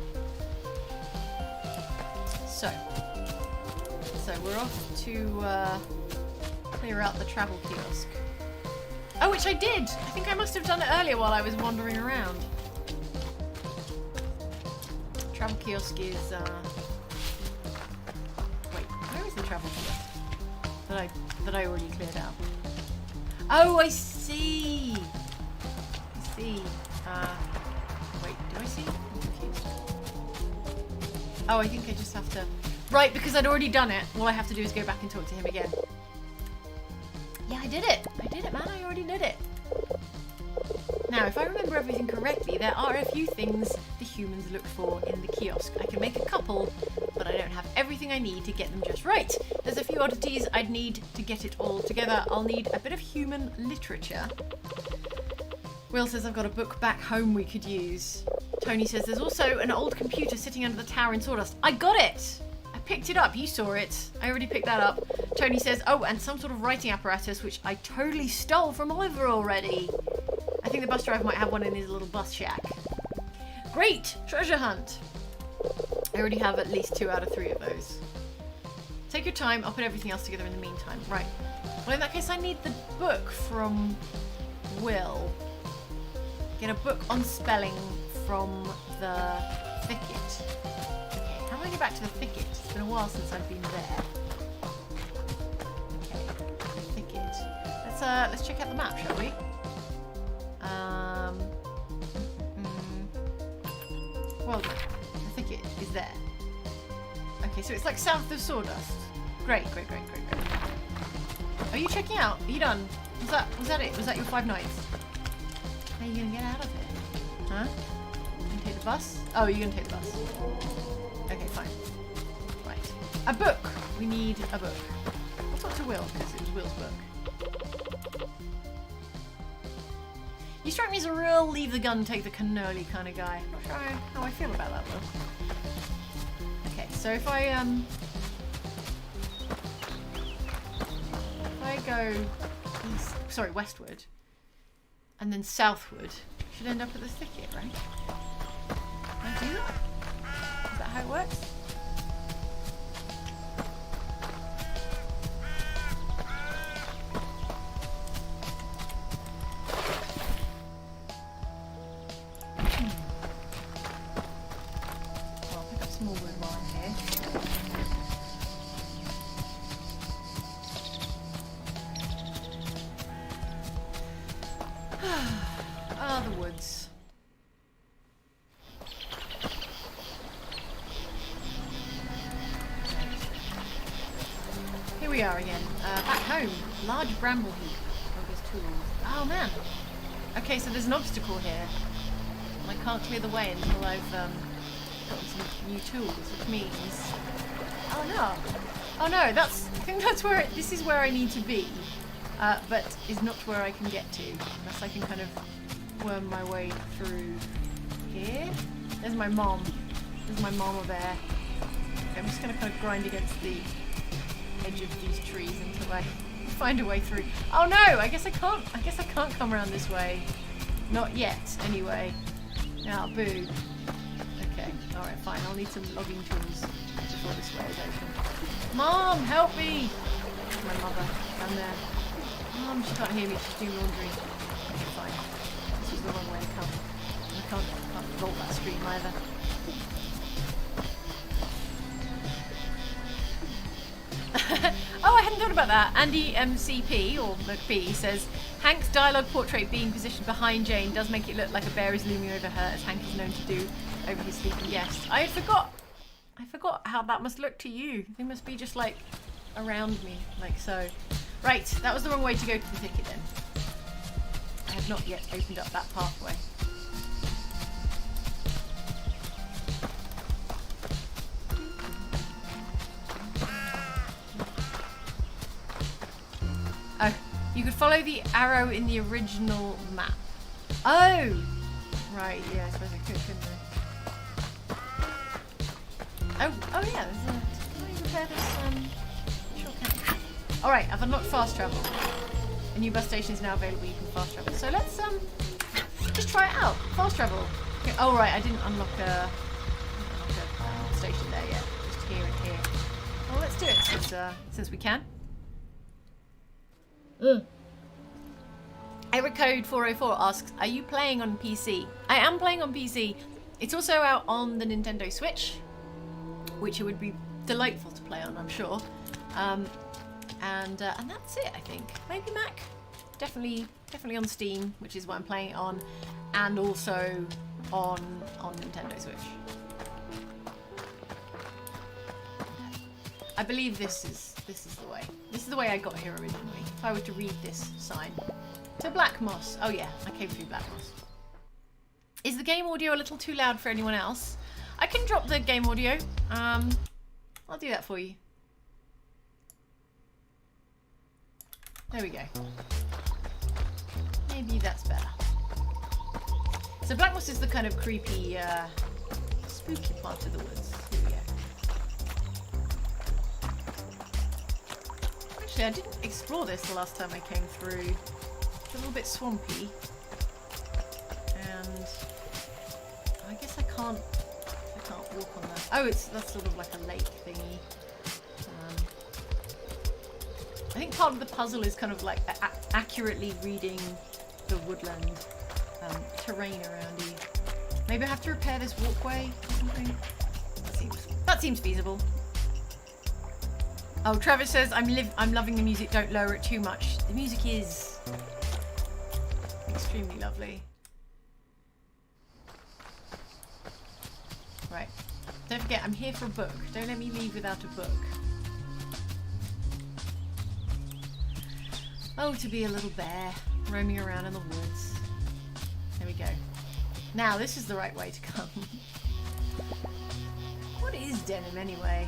So we're off to clear out the travel kiosk. Oh, which I did! I think I must have done it earlier while I was wandering around. Travel kiosk is, wait, where is the travel kiosk? That I already cleared out. Oh, I see! Wait, do I see? I'm confused. Oh, I think I just have to... Right, because I'd already done it. All I have to do is go back and talk to him again. Yeah, I did it, man. I already did it. Now, if I remember everything correctly, there are a few things the humans look for in the kiosk. I can make a couple, but I don't have everything I need to get them just right. There's a few oddities I'd need to get it all together. I'll need a bit of human literature. Will says I've got a book back home we could use. Tony says there's also an old computer sitting under the tower in Sawdust. I got it! I picked it up. You saw it. I already picked that up. Tony says, oh, and some sort of writing apparatus, which I totally stole from Oliver already. I think the bus driver might have one in his little bus shack. Great! Treasure hunt! I already have at least 2 out of 3 of those. Take your time. I'll put everything else together in the meantime. Right. Well, in that case, I need the book from Will. Get a book on spelling from the thicket. Okay, how do I get back to the thicket? It's been a while since I've been there. Okay, the thicket. Let's check out the map, shall we? Well, the thicket is there. Okay, so it's like south of Sawdust. Great. Are you checking out? Are you done? Was that it? Was that your 5 nights? How are you gonna get out of it? Huh? You gonna take the bus? Oh, you're gonna take the bus. Okay, fine. Right. A book! We need a book. I'll talk to Will, because it was Will's book. You strike me as a real leave the gun, take the cannoli kind of guy. I'm not sure how I feel about that, Will. Okay, so if I go westward, and then southward, should end up at the thicket, right? Can I do that? Is that how it works? Well, I'll pick up some more wood while I'm here. Ah, the woods. we are again. Back home. Large bramble heap. Ogre's tools. Oh man. Okay, so there's an obstacle here. And I can't clear the way until I've gotten some new tools, which means... Oh no. Oh no, I think that's where, this is where I need to be. But is not where I can get to. Unless I can kind of worm my way through here. There's my mom. There's my mama bear. Okay, I'm just going to kind of grind against the edge of these trees until I find a way through. Oh no! I guess I can't come around this way. Not yet, anyway. Ah, boo. Okay, alright, fine. I'll need some logging tools before this way is open. Mom, help me! My mother, down there. Mom, she can't hear me. She's doing laundry. Okay, fine. This is the wrong way to come. I can't roll that stream either. Oh, I hadn't thought about that. Andy MCP, or McB, says, Hank's dialogue portrait being positioned behind Jane does make it look like a bear is looming over her, as Hank is known to do over his sleeping guest. I forgot how that must look to you. They must be just like around me, like so. Right, that was the wrong way to go to the thicket then. I have not yet opened up that pathway. Oh, you could follow the arrow in the original map. Oh! Right, yeah, I suppose I could, couldn't I? Oh yeah, there's a... Can I repair this? Sure can. Alright, I've unlocked fast travel. A new bus station is now available, you can fast travel. So let's just try it out. Fast travel. Okay. Oh right, I didn't unlock a station there yet. Just here and here. Well, let's do it since we can. Eric Code 404 asks, are you playing on PC? I am playing on PC. It's also out on the Nintendo Switch, which it would be delightful to play on, I'm sure. And that's it, I think. Maybe Mac. Definitely on Steam, which is what I'm playing it on, and also on Nintendo Switch. I believe this is the way. This is the way I got here originally. If I were to read this sign. To Black Moss. Oh yeah, I came through Black Moss. Is the game audio a little too loud for anyone else? I can drop the game audio. I'll do that for you. There we go. Maybe that's better. So Black Moss is the kind of creepy, spooky part of the woods. Here we go. Actually, I didn't explore this the last time I came through. It's a little bit swampy. And I guess I can't walk on that. Oh, that's sort of like a lake thingy. I think part of the puzzle is kind of like accurately reading the woodland terrain around you. Maybe I have to repair this walkway or something. That seems feasible. Oh, Travis says, I'm loving the music, don't lower it too much. The music is extremely lovely. Right. Don't forget, I'm here for a book. Don't let me leave without a book. Oh, to be a little bear roaming around in the woods. There we go. Now, this is the right way to come. What is denim anyway?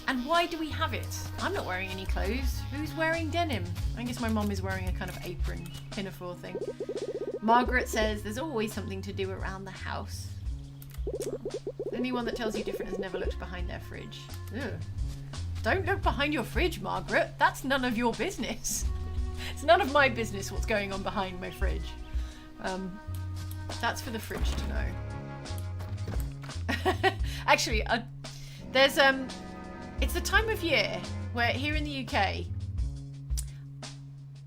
And why do we have it? I'm not wearing any clothes. Who's wearing denim? I guess my mom is wearing a kind of apron, pinafore thing. Margaret says there's always something to do around the house. Anyone that tells you different has never looked behind their fridge. Ugh. Don't look behind your fridge, Margaret. That's none of your business. It's none of my business what's going on behind my fridge. That's for the fridge to know. Actually, there's it's the time of year where here in the UK,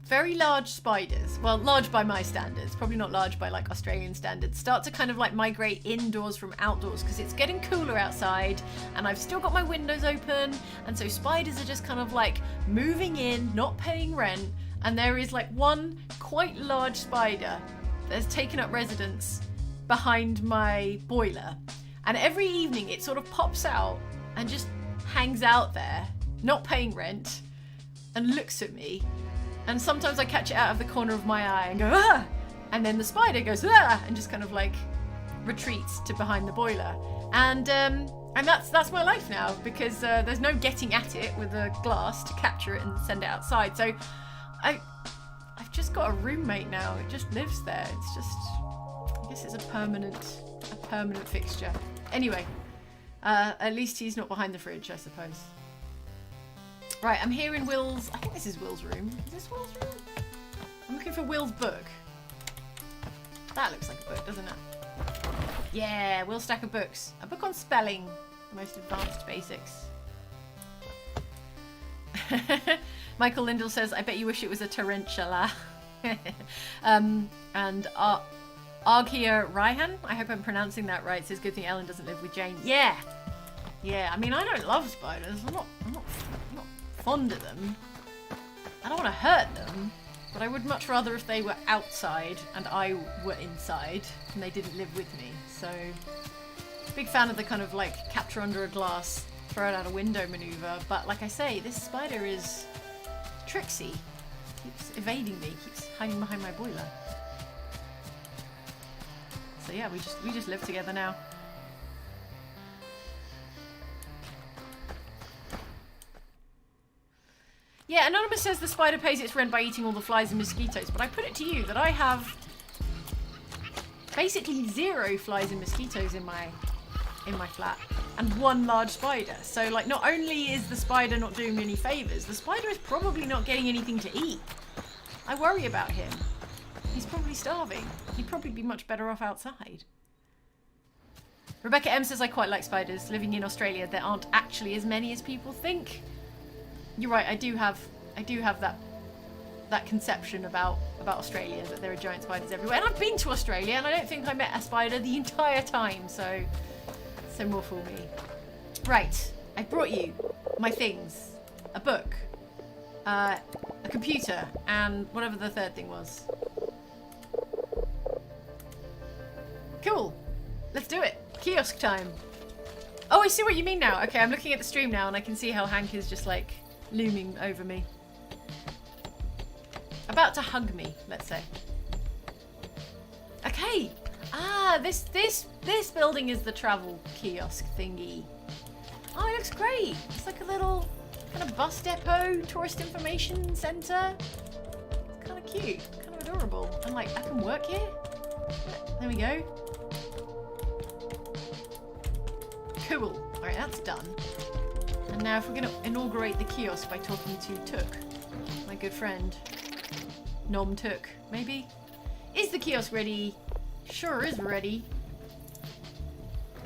very large spiders, well, large by my standards, probably not large by like Australian standards, start to kind of like migrate indoors from outdoors because it's getting cooler outside and I've still got my windows open, and so spiders are just kind of like moving in, not paying rent, and there is like one quite large spider that's taken up residence behind my boiler, and every evening it sort of pops out and just hangs out there, not paying rent, and looks at me. And sometimes I catch it out of the corner of my eye and go, ah! And then the spider goes, ah! And just kind of like retreats to behind the boiler. And that's my life now, because there's no getting at it with a glass to capture it and send it outside. So I've just got a roommate now. It just lives there. It's just, I guess it's a permanent fixture. Anyway, at least he's not behind the fridge, I suppose. Right, I'm here in Will's, I think this is Will's room. Is this Will's room? I'm looking for Will's book. That looks like a book, doesn't it? Yeah, Will's stack of books. A book on spelling, the most advanced basics. Michael Lindell says, I bet you wish it was a tarantula. And Arghia Raihan, I hope I'm pronouncing that right, says, good thing Ellen doesn't live with Jane. Yeah. Yeah, I mean, I don't love spiders. I'm not fond of them. I don't want to hurt them, but I would much rather if they were outside and I were inside and they didn't live with me. So, big fan of the kind of like capture under a glass, throw it out a window maneuver. But like I say, this spider is tricksy. Keeps evading me, keeps hiding behind my boiler. So yeah, we just live together now. Yeah, Anonymous says the spider pays its rent by eating all the flies and mosquitoes, but I put it to you that I have basically 0 flies and mosquitoes in my flat, and 1 large spider. So like, not only is the spider not doing me any favours, the spider is probably not getting anything to eat. I worry about him. He's probably starving. He'd probably be much better off outside. Rebecca M says, I quite like spiders. Living in Australia, there aren't actually as many as people think. You're right, I do have that conception about Australia, that there are giant spiders everywhere. And I've been to Australia and I don't think I met a spider the entire time, so more for me. Right, I brought you my things. A book, a computer, and whatever the third thing was. Cool. Let's do it. Kiosk time. Oh, I see what you mean now. Okay, I'm looking at the stream now and I can see how Hank is just like looming over me. About to hug me, let's say. Okay. Ah, this building is the travel kiosk thingy. Oh, it looks great. It's like a little kind of bus depot, tourist information centre. It's kind of cute, kind of adorable. And like, I can work here. There we go. Cool. Alright, that's done. And now if we're going to inaugurate the kiosk by talking to Took, my good friend. Nom Took, maybe? Is the kiosk ready? Sure is ready.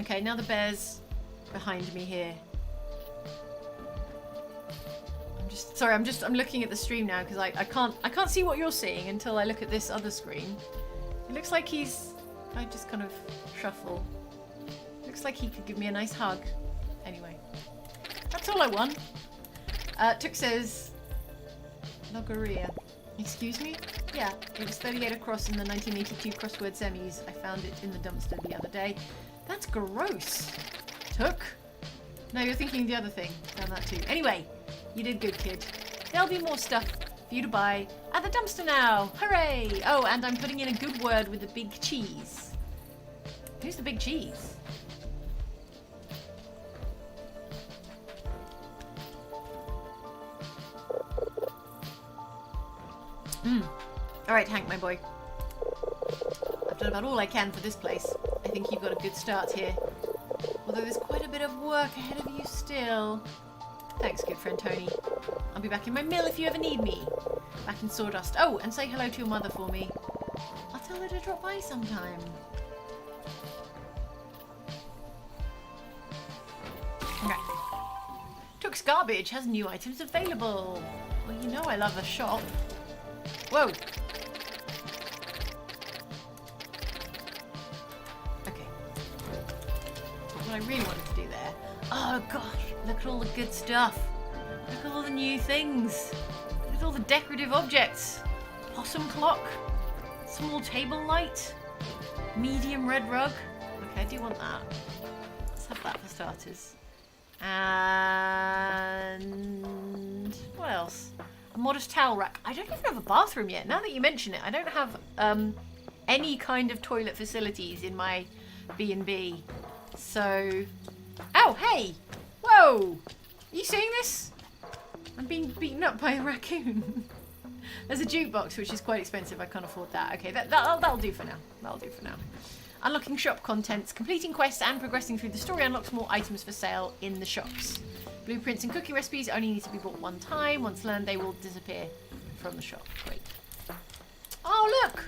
Okay, now the bear's behind me here. I'm looking at the stream now because I can't see what you're seeing until I look at this other screen. It looks like I just kind of shuffle. Looks like he could give me a nice hug. Anyway, that's all I want. Took says, Logoria. Excuse me? Yeah, it was 38 across in the 1982 crossword semis. I found it in the dumpster the other day. That's gross. Took? No, you're thinking the other thing. Found that too. Anyway, you did good, kid. There'll be more stuff for you to buy at the dumpster now. Hooray! Oh, and I'm putting in a good word with the big cheese. Who's the big cheese? Alright, Hank, my boy. I've done about all I can for this place. I think you've got a good start here. Although there's quite a bit of work ahead of you still. Thanks, good friend Tony. I'll be back in my mill if you ever need me. Back in Sawdust. Oh, and say hello to your mother for me. I'll tell her to drop by sometime. Okay. Took's Garbage has new items available. Well, you know I love a shop. Whoa! Okay. What I really wanted to do there. Oh gosh, look at all the good stuff. Look at all the new things. Look at all the decorative objects. Possum clock. Small table light. Medium red rug. Okay, I do want that. Let's have that for starters. And what else? modest towel rack. I don't even have a bathroom yet. Now that you mention it, I don't have any kind of toilet facilities in my B&B. So, oh, hey, whoa, are you seeing this? I'm being beaten up by a raccoon. There's a jukebox, which is quite expensive. I can't afford that. Okay, that'll do for now. That'll do for now. Unlocking shop contents. Completing quests and progressing through the story unlocks more items for sale in the shops. Blueprints and cooking recipes only need to be bought one time. Once learned, they will disappear from the shop. Great. Oh, look!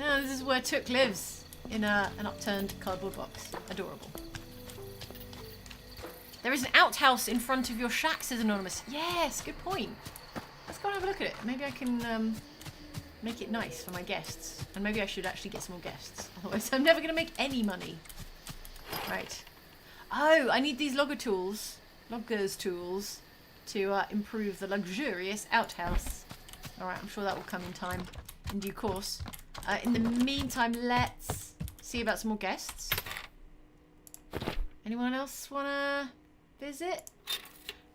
Oh, this is where Took lives, in an upturned cardboard box. Adorable. There is an outhouse in front of your shack, says Anonymous. Yes, good point. Let's go and have a look at it. Maybe I can make it nice for my guests. And maybe I should actually get some more guests. Otherwise, I'm never going to make any money. Right. Oh, I need these loggers tools to improve the luxurious outhouse. Alright, I'm sure that will come in time, in due course. In the meantime, let's see about some more guests. Anyone else want to visit?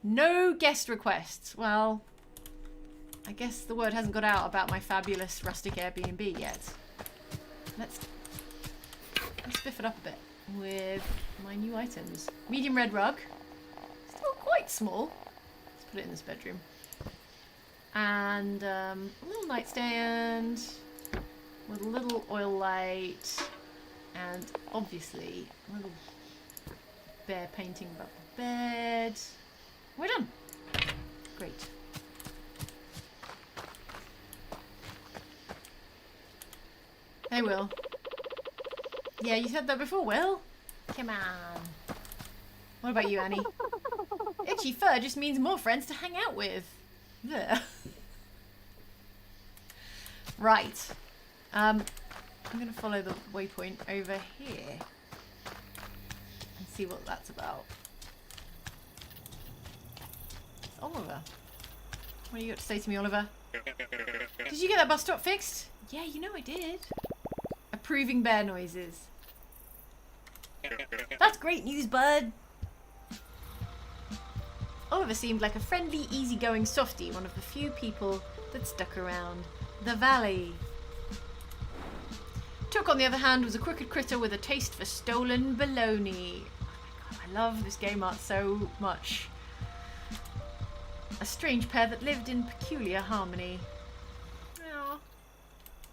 No guest requests. Well, I guess the word hasn't got out about my fabulous rustic Airbnb yet. Let's spiff it up a bit with my new items. Medium red rug. Still quite small. Let's put it in this bedroom. And a little nightstand with a little oil light. And obviously a little bear painting above the bed. We're done. Great. Hey, Will. Yeah, you said that before, Will. Come on. What about you, Annie? Itchy fur just means more friends to hang out with. There. Right. I'm going to follow the waypoint over here and see what that's about. It's Oliver. What do you got to say to me, Oliver? Did you get that bus stop fixed? Yeah, you know I did. Approving bear noises. That's great news, bud. Oliver seemed like a friendly, easygoing softie, one of the few people that stuck around the valley. Took, on the other hand, was a crooked critter with a taste for stolen baloney. Oh my God, I love this game art so much. A strange pair that lived in peculiar harmony. Aww.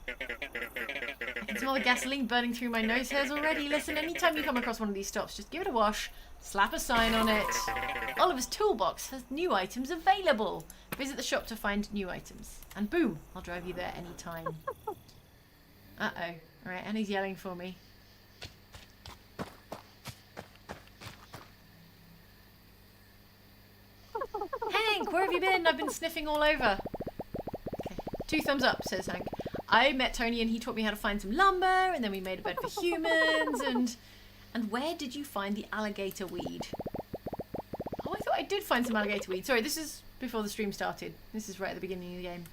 I can smell the gasoline burning through my nose hairs already. Listen, anytime you come across one of these stops, just give it a wash, slap a sign on it. Oliver's toolbox has new items available. Visit the shop to find new items. And boom, I'll drive you there anytime. Uh-oh. Alright, Annie's yelling for me. Hank, where have you been? I've been sniffing all over. Okay. 2 thumbs up, says Hank. I met Tony and he taught me how to find some lumber, and then we made a bed for humans, and where did you find the alligator weed? Oh, I thought I did find some alligator weed. Sorry, this is before the stream started. This is right at the beginning of the game.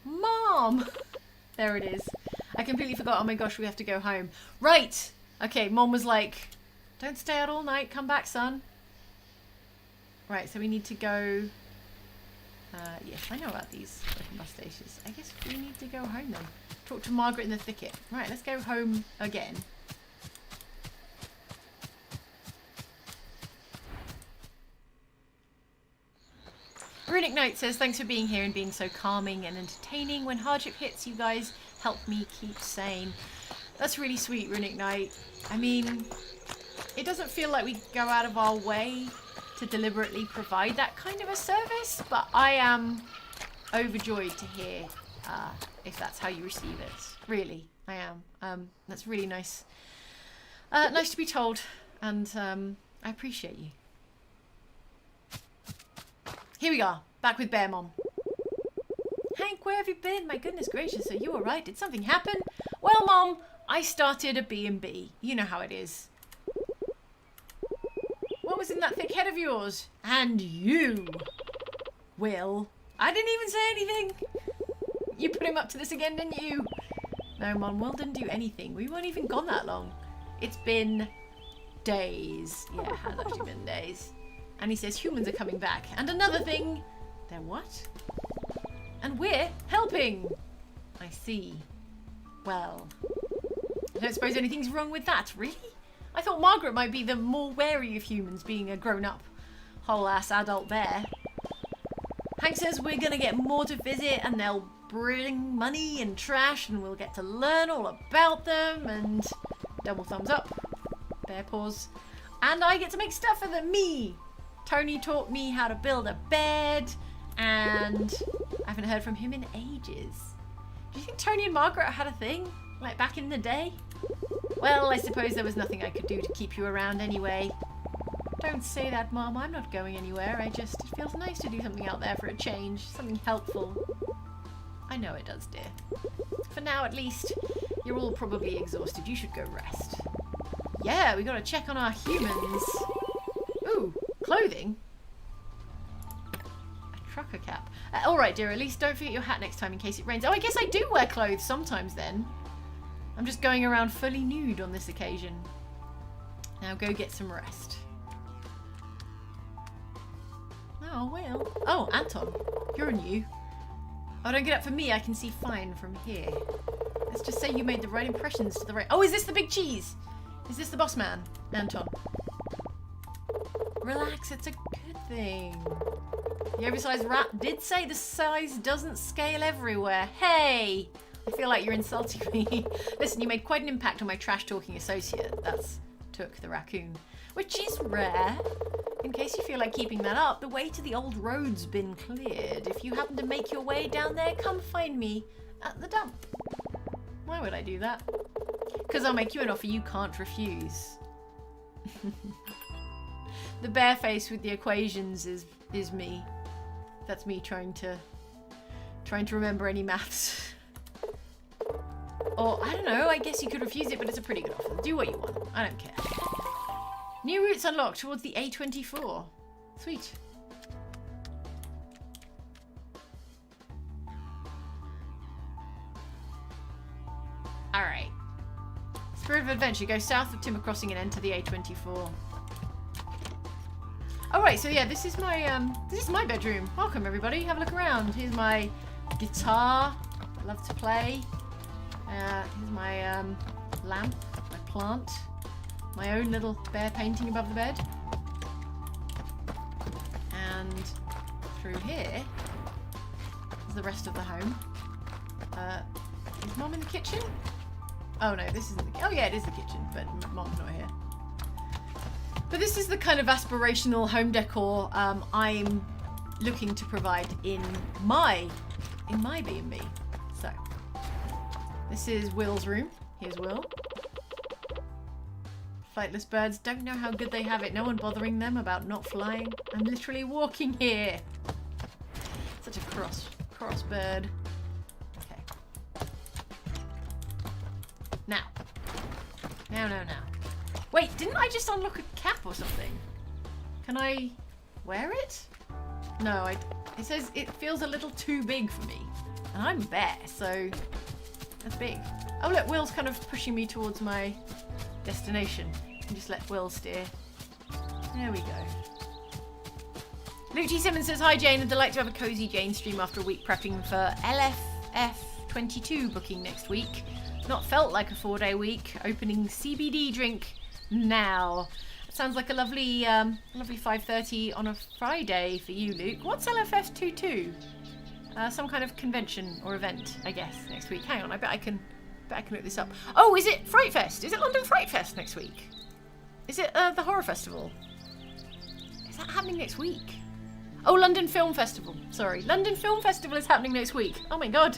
Mom! There it is. I completely forgot. Oh my gosh, we have to go home. Right! Okay, Mom was like, don't stay out all night. Come back, son. Right, so we need to go... yes, I know about these bus stations. I guess we need to go home then. Talk to Margaret in the thicket. Right, let's go home again. Runic Knight says, thanks for being here and being so calming and entertaining. When hardship hits, you guys help me keep sane. That's really sweet, Runic Knight. I mean, it doesn't feel like we go out of our way to deliberately provide that kind of a service, but I am overjoyed to hear if that's how you receive it. Really, I am. That's really nice. Nice to be told, and I appreciate you. Here we are, back with Bear Mom. Hank, where have you been? My goodness gracious, are you alright? Did something happen? Well, Mom, I started a B&B. You know how it is. What was in that thick head of yours? And you, Will. I didn't even say anything. You put him up to this again, didn't you? No, Mom, Will didn't do anything. We weren't even gone that long. It's been days. Yeah, it has actually been days. And he says humans are coming back. And another thing, they're what? And we're helping. I see. Well, I don't suppose anything's wrong with that, really? I thought Margaret might be the more wary of humans, being a grown-up, whole-ass adult bear. Hank says we're going to get more to visit and they'll bring money and trash and we'll get to learn all about them and double thumbs up, bear paws. And I get to make stuff for them, me. Tony taught me how to build a bed and I haven't heard from him in ages. Do you think Tony and Margaret had a thing? Like back in the day? Well, I suppose there was nothing I could do to keep you around anyway. Don't say that, Mom. I'm not going anywhere. It feels nice to do something out there for a change. Something helpful. I know it does, dear. For now, at least, you're all probably exhausted. You should go rest. Yeah, we gotta check on our humans. Ooh, clothing? A trucker cap. Alright, dear, at least don't forget your hat next time in case it rains. Oh, I guess I do wear clothes sometimes then. I'm just going around fully nude on this occasion. Now go get some rest. Oh, well. Oh, Anton, you're new. Oh, don't get up for me. I can see fine from here. Let's just say you made the right impressions to the right... Oh, is this the big cheese? Is this the boss man, Anton? Relax, it's a good thing. The oversized rat did say the size doesn't scale everywhere. Hey! I feel like you're insulting me. Listen, you made quite an impact on my trash-talking associate. That's Took the raccoon. Which is rare. In case you feel like keeping that up, the way to the old road's been cleared. If you happen to make your way down there, come find me at the dump. Why would I do that? Because I'll make you an offer you can't refuse. The bare face with the equations is me. That's me trying to remember any maths. Or, I don't know, I guess you could refuse it, but it's a pretty good offer. Do what you want. I don't care. New routes unlocked towards the A24. Sweet. Alright. Spirit of Adventure. Go south of Timber Crossing and enter the A24. Alright, so yeah, this is my bedroom. Welcome, everybody. Have a look around. Here's my guitar. I love to play. Here's my lamp, my plant, my own little bear painting above the bed. And through here is the rest of the home. Is Mom in the kitchen? Oh no, this isn't the... Oh yeah, it is the kitchen, but Mom's not here. But this is the kind of aspirational home decor I'm looking to provide in my B&B. So, this is Will's room. Here's Will. Flightless birds. Don't know how good they have it. No one bothering them about not flying. I'm literally walking here. Such a cross bird. Okay. Now. Now. Wait, didn't I just unlock a cap or something? Can I wear it? No, it says it feels a little too big for me. And I'm a bear, so that's big. Oh look, Will's kind of pushing me towards my destination. And just let Will steer. There we go. Luke G. Simmons says, hi Jane, I'd like to have a Cozy Jane stream after a week prepping for LFF22 booking next week. Not felt like a 4-day week. Opening CBD drink now. Sounds like a lovely 5:30 on a Friday for you, Luke. What's LFF22? Some kind of convention or event, I guess, next week. Hang on, I bet I can look this up. Oh, is it Fright Fest? Is it London Fright Fest next week? Is it the horror festival? Is that happening next week? Oh, London Film Festival. Sorry, London Film Festival is happening next week. Oh my god,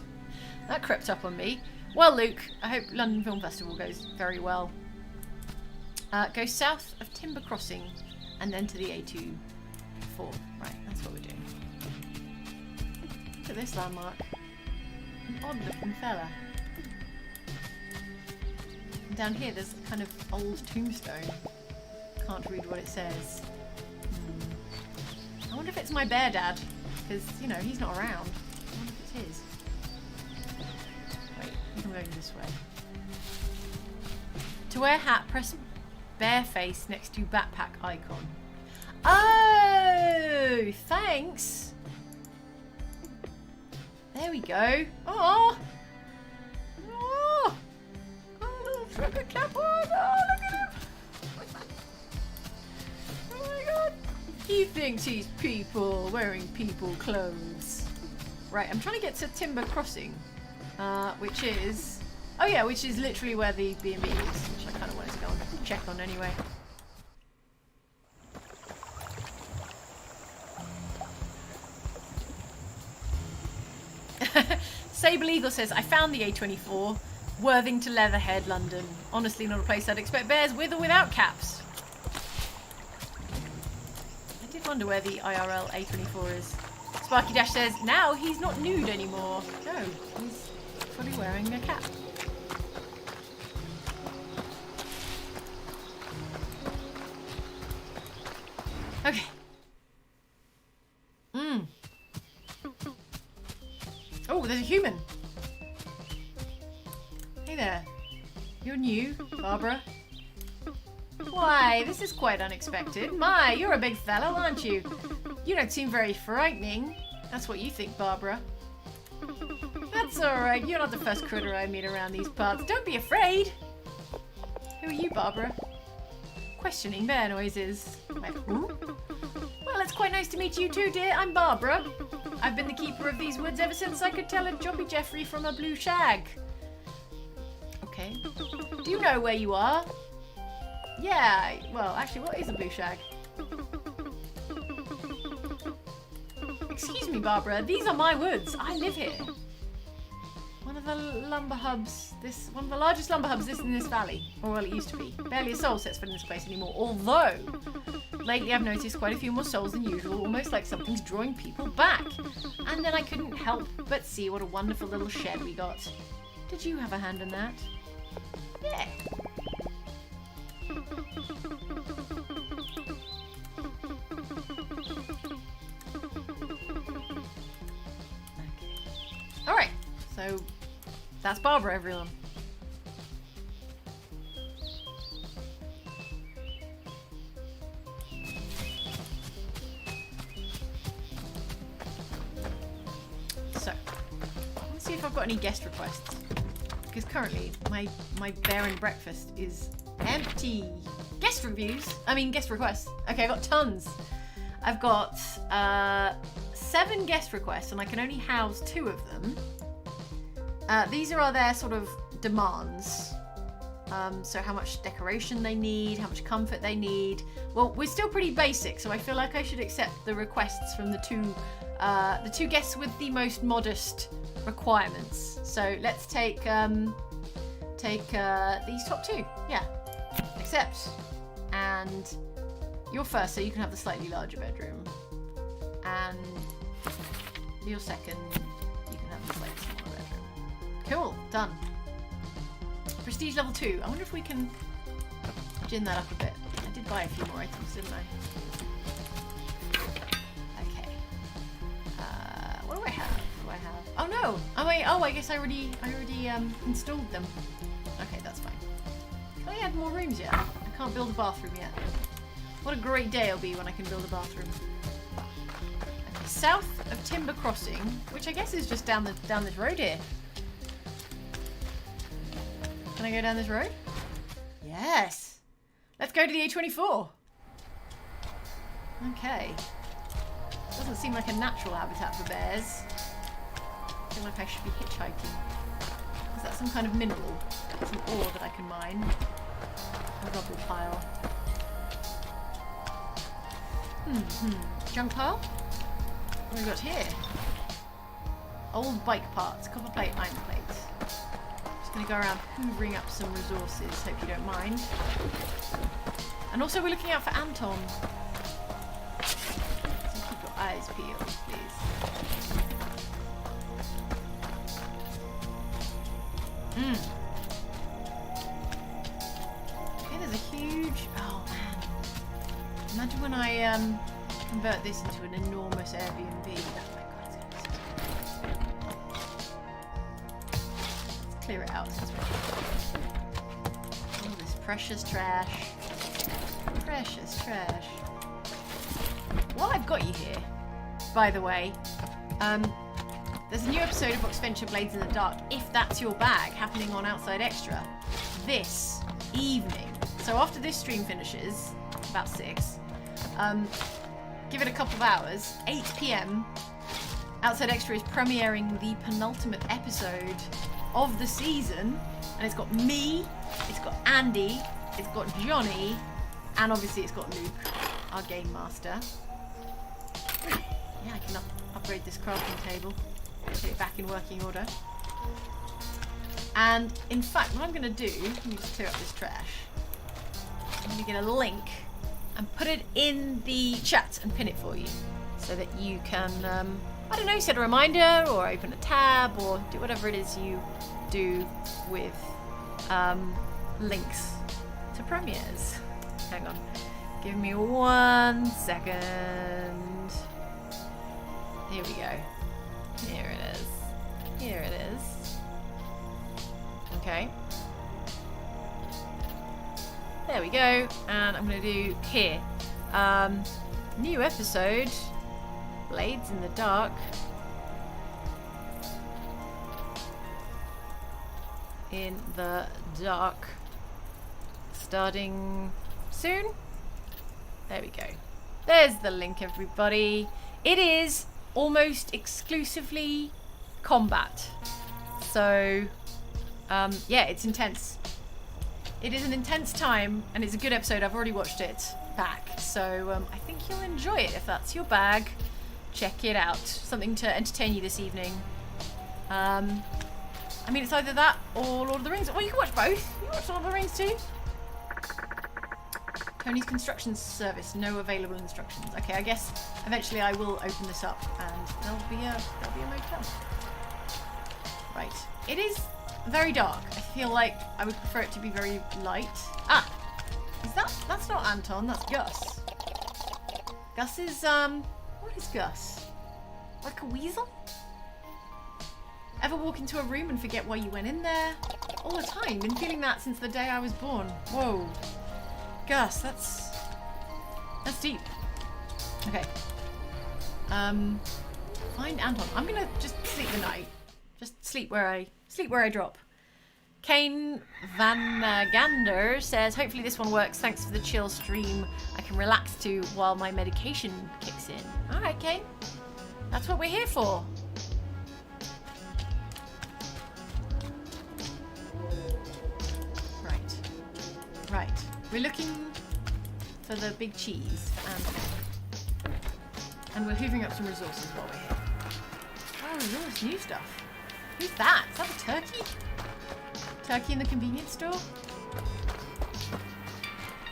that crept up on me. Well, Luke, I hope London Film Festival goes very well. Go south of Timber Crossing and then to the A24. Right, that's what we're doing. Look at this landmark. An odd looking fella. And down here there's a kind of old tombstone. Can't read what it says. I wonder if it's my bear dad. Because, you know, he's not around. I wonder if it's his. Wait, I think I'm going this way. To wear hat, press bear face next to backpack icon. Oh, thanks. There we go. Oh, oh, oh, little trucker cap on. Oh, look at him. Oh my god. He thinks he's people wearing people clothes. Right, I'm trying to get to Timber Crossing, which is, oh yeah, which is literally where the B&B is, which I kind of wanted to go and check on anyway. Sable Eagle says, I found the A24, Worthing to Leatherhead, London. Honestly, not a place I'd expect bears with or without caps. I did wonder where the IRL A24 is. Sparky Dash says, now he's not nude anymore. No, he's fully wearing a cap. Okay. Oh, there's a human. Hey there. You're new, Barbara. Why, this is quite unexpected. My, you're a big fellow, aren't you? You don't seem very frightening. That's what you think, Barbara. That's alright. You're not the first critter I meet around these parts. Don't be afraid. Who are you, Barbara? Questioning bear noises. Who? Well, it's quite nice to meet you too, dear. I'm Barbara. I've been the keeper of these woods ever since I could tell a Jobby Jeffrey from a blue shag. Okay. Do you know where you are? Yeah, well, actually, what is a blue shag? Excuse me, Barbara. These are my woods. I live here. One of the lumber hubs, one of the largest lumber hubs in this valley. Or well, it used to be. Barely a soul sets foot in this place anymore. Although, lately I've noticed quite a few more souls than usual, almost like something's drawing people back. And then I couldn't help but see what a wonderful little shed we got. Did you have a hand in that? Yeah. Alright, so that's Barbara, everyone. So, let's see if I've got any guest requests. Because currently, my bear and breakfast is empty. Guest requests. Okay, I've got tons. I've got 7 guest requests, and I can only house 2 of them. These are their sort of demands. So how much decoration they need, how much comfort they need. Well, we're still pretty basic, so I feel like I should accept the requests from the two guests with the most modest requirements. So let's take these top 2. Yeah, accept. And you're first, so you can have the slightly larger bedroom. And you're second, you can have the slightly smaller bedroom. Cool, done. Prestige level 2. I wonder if we can gin that up a bit. I did buy a few more items, didn't I? Okay. What do I have? Oh no! Oh wait, I guess I already installed them. Okay, that's fine. Can I add more rooms yet? I can't build a bathroom yet. What a great day it'll be when I can build a bathroom. Okay, south of Timber Crossing, which I guess is just down this road here. Can I go down this road? Yes! Let's go to the A24! Okay. Doesn't seem like a natural habitat for bears. I feel like I should be hitchhiking. Is that some kind of mineral? Some ore that I can mine? A rubble pile. Junk pile? What have we got here? Old bike parts, copper plate, iron plate. Just gonna go around hoovering up some resources, hope you don't mind. And also we're looking out for Anton. So keep your eyes peeled, please. Okay, there's a huge... Oh man. Imagine when I convert this into an enormous Airbnb. Oh my god, it's gonna be so... Let's clear it out since we're... All this precious trash. Precious trash. While I've got you here, by the way, there's a new episode of Boxventure Blades in the Dark, If That's Your Bag, happening on Outside Extra this evening. So after this stream finishes, about 6, give it a couple of hours, 8 PM, Outside Extra is premiering the penultimate episode of the season, and it's got me, it's got Andy, it's got Johnny, and obviously it's got Luke, our game master. Yeah, I can upgrade this crafting table, get it back in working order. And in fact, what I'm going to do, let me just clear up this trash. I'm going to get a link and put it in the chat and pin it for you, so that you can, I don't know, set a reminder or open a tab or do whatever it is you do with links to premieres. Hang on, give me 1 second. Here we go. Here it is. Here it is. Okay. There we go. And I'm going to do here. New episode. Blades in the Dark. In the Dark. Starting soon. There we go. There's the link, everybody. It is almost exclusively combat. So, yeah, it's intense. It is an intense time, and it's a good episode. I've already watched it back. So, I think you'll enjoy it. If that's your bag, check it out. Something to entertain you this evening. I mean, it's either that or Lord of the Rings. Well, you can watch both. You can watch Lord of the Rings too. Tony's construction service, no available instructions. Okay, I guess eventually I will open this up and there'll be a motel. Right. It is very dark. I feel like I would prefer it to be very light. Ah! That's not Anton, that's Gus. Gus is, what is Gus? Like a weasel? Ever walk into a room and forget why you went in there? All the time. Been feeling that since the day I was born. Whoa. Gus, that's deep. Okay. Find Anton. I'm gonna just sleep the night. Just sleep where I drop. Kane Van Gander says, hopefully this one works. Thanks for the chill stream. I can relax to while my medication kicks in. Alright, Kane. That's what we're here for. Right. We're looking for the big cheese for Anton. And we're hoovering up some resources while we're here. Oh, all this new stuff. Who's that? Is that a turkey? Turkey in the convenience store?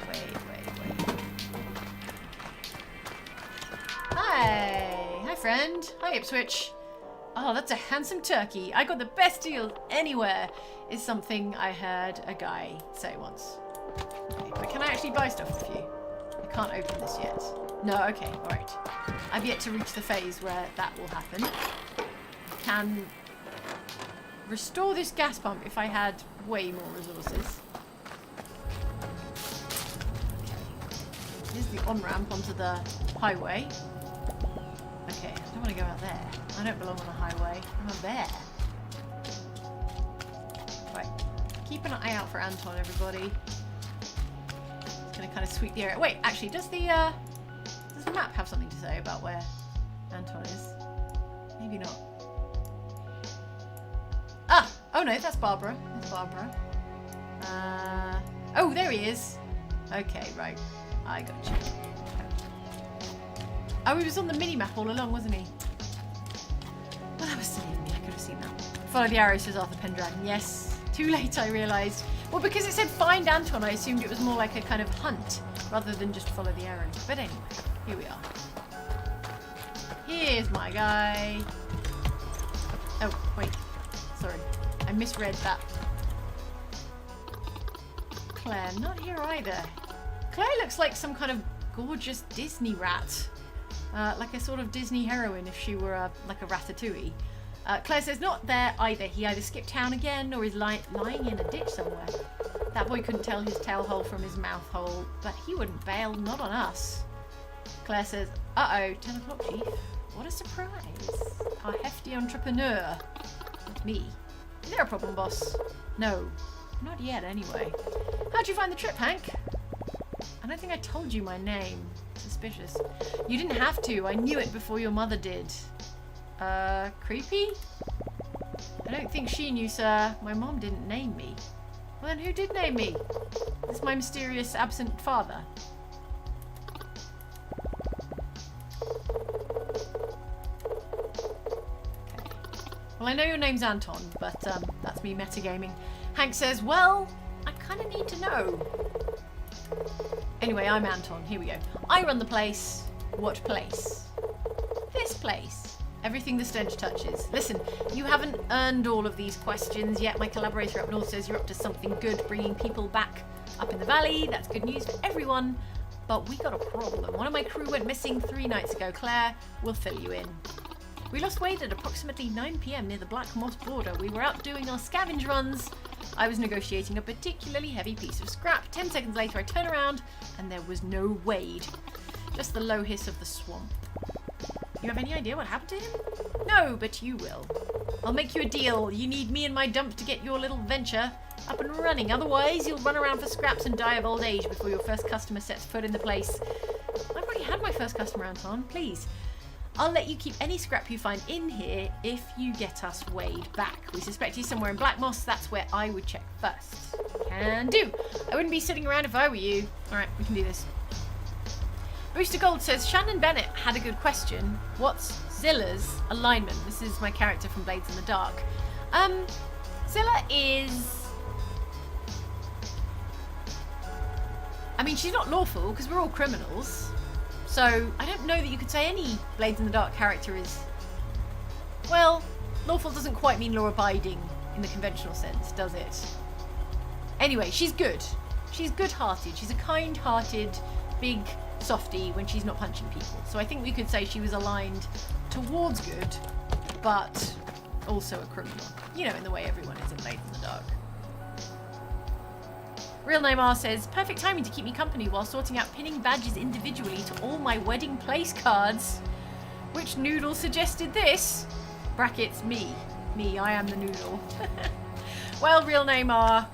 Wait. Hi, friend. Hi, Ipswich. Oh, that's a handsome turkey. I got the best deal anywhere, is something I heard a guy say once. Okay, but can I actually buy stuff with you? I can't open this yet. No, okay, alright. I've yet to reach the phase where that will happen. I can restore this gas pump if I had way more resources. Okay. Here's the on-ramp onto the highway. Okay, I don't want to go out there. I don't belong on a highway. I'm a bear. Right. Keep an eye out for Anton, everybody. Gonna kind of sweep the area. Wait, actually, does the map have something to say about where Anton is? Maybe not. Ah! Oh no, that's Barbara. That's Barbara. Oh, there he is. Okay, right. I got you. Oh, he was on the mini-map all along, wasn't he? Well, that was silly of me. I could have seen that. Follow the arrow, says Arthur Pendragon. Yes. Too late, I realised. Well, because it said find Anton, I assumed it was more like a kind of hunt rather than just follow the arrow. But anyway, here we are. Here's my guy. Oh, wait. Sorry. I misread that. Claire, not here either. Claire looks like some kind of gorgeous Disney rat. Like a sort of Disney heroine if she were like a ratatouille. Claire says not there either. He either skipped town again or is lying in a ditch somewhere. That boy couldn't tell his tail hole from his mouth hole, but he wouldn't bail, not on us. Claire says, uh-oh, 10 o'clock, Chief. What a surprise. Our hefty entrepreneur. Me. Is there a problem, boss? No. Not yet, anyway. How'd you find the trip, Hank? I don't think I told you my name. Suspicious. You didn't have to. I knew it before your mother did. Creepy? I don't think she knew, sir. My mom didn't name me. Well, then who did name me? It's my mysterious absent father. Well, I know your name's Anton, but that's me metagaming. Hank says, well, I kind of need to know. Anyway, I'm Anton. Here we go. I run the place. What place? This place. Everything the stench touches. Listen, you haven't earned all of these questions yet. My collaborator up north says you're up to something good, bringing people back up in the valley. That's good news for everyone. But we got a problem. One of my crew went missing 3 nights ago. Claire will fill you in. We lost Wade at approximately 9 p.m. near the Black Moss border. We were out doing our scavenge runs. I was negotiating a particularly heavy piece of scrap. 10 seconds later, I turn around and there was no Wade. Just the low hiss of the swamp. You have any idea what happened to him? No, but you will. I'll make you a deal. You need me and my dump to get your little venture up and running. Otherwise, you'll run around for scraps and die of old age before your first customer sets foot in the place. I've already had my first customer, Anton. Please. I'll let you keep any scrap you find in here if you get us Wade back. We suspect he's somewhere in Black Moss. That's where I would check first. Can do. I wouldn't be sitting around if I were you. All right, we can do this. Booster Gold says, Shannon Bennett had a good question. What's Zilla's alignment? This is my character from Blades in the Dark. Zilla is... I mean, she's not lawful because we're all criminals. So I don't know that you could say any Blades in the Dark character is... Well, lawful doesn't quite mean law-abiding in the conventional sense, does it? Anyway, she's good. She's good-hearted. She's a kind-hearted, big softie when she's not punching people. So I think we could say she was aligned towards good, but also a criminal. You know, in the way everyone is in Blades in the Dark. Real Name R says, perfect timing to keep me company while sorting out pinning badges individually to all my wedding place cards. Which noodle suggested this? Brackets, me. Me, I am the noodle. Well, Real Name R,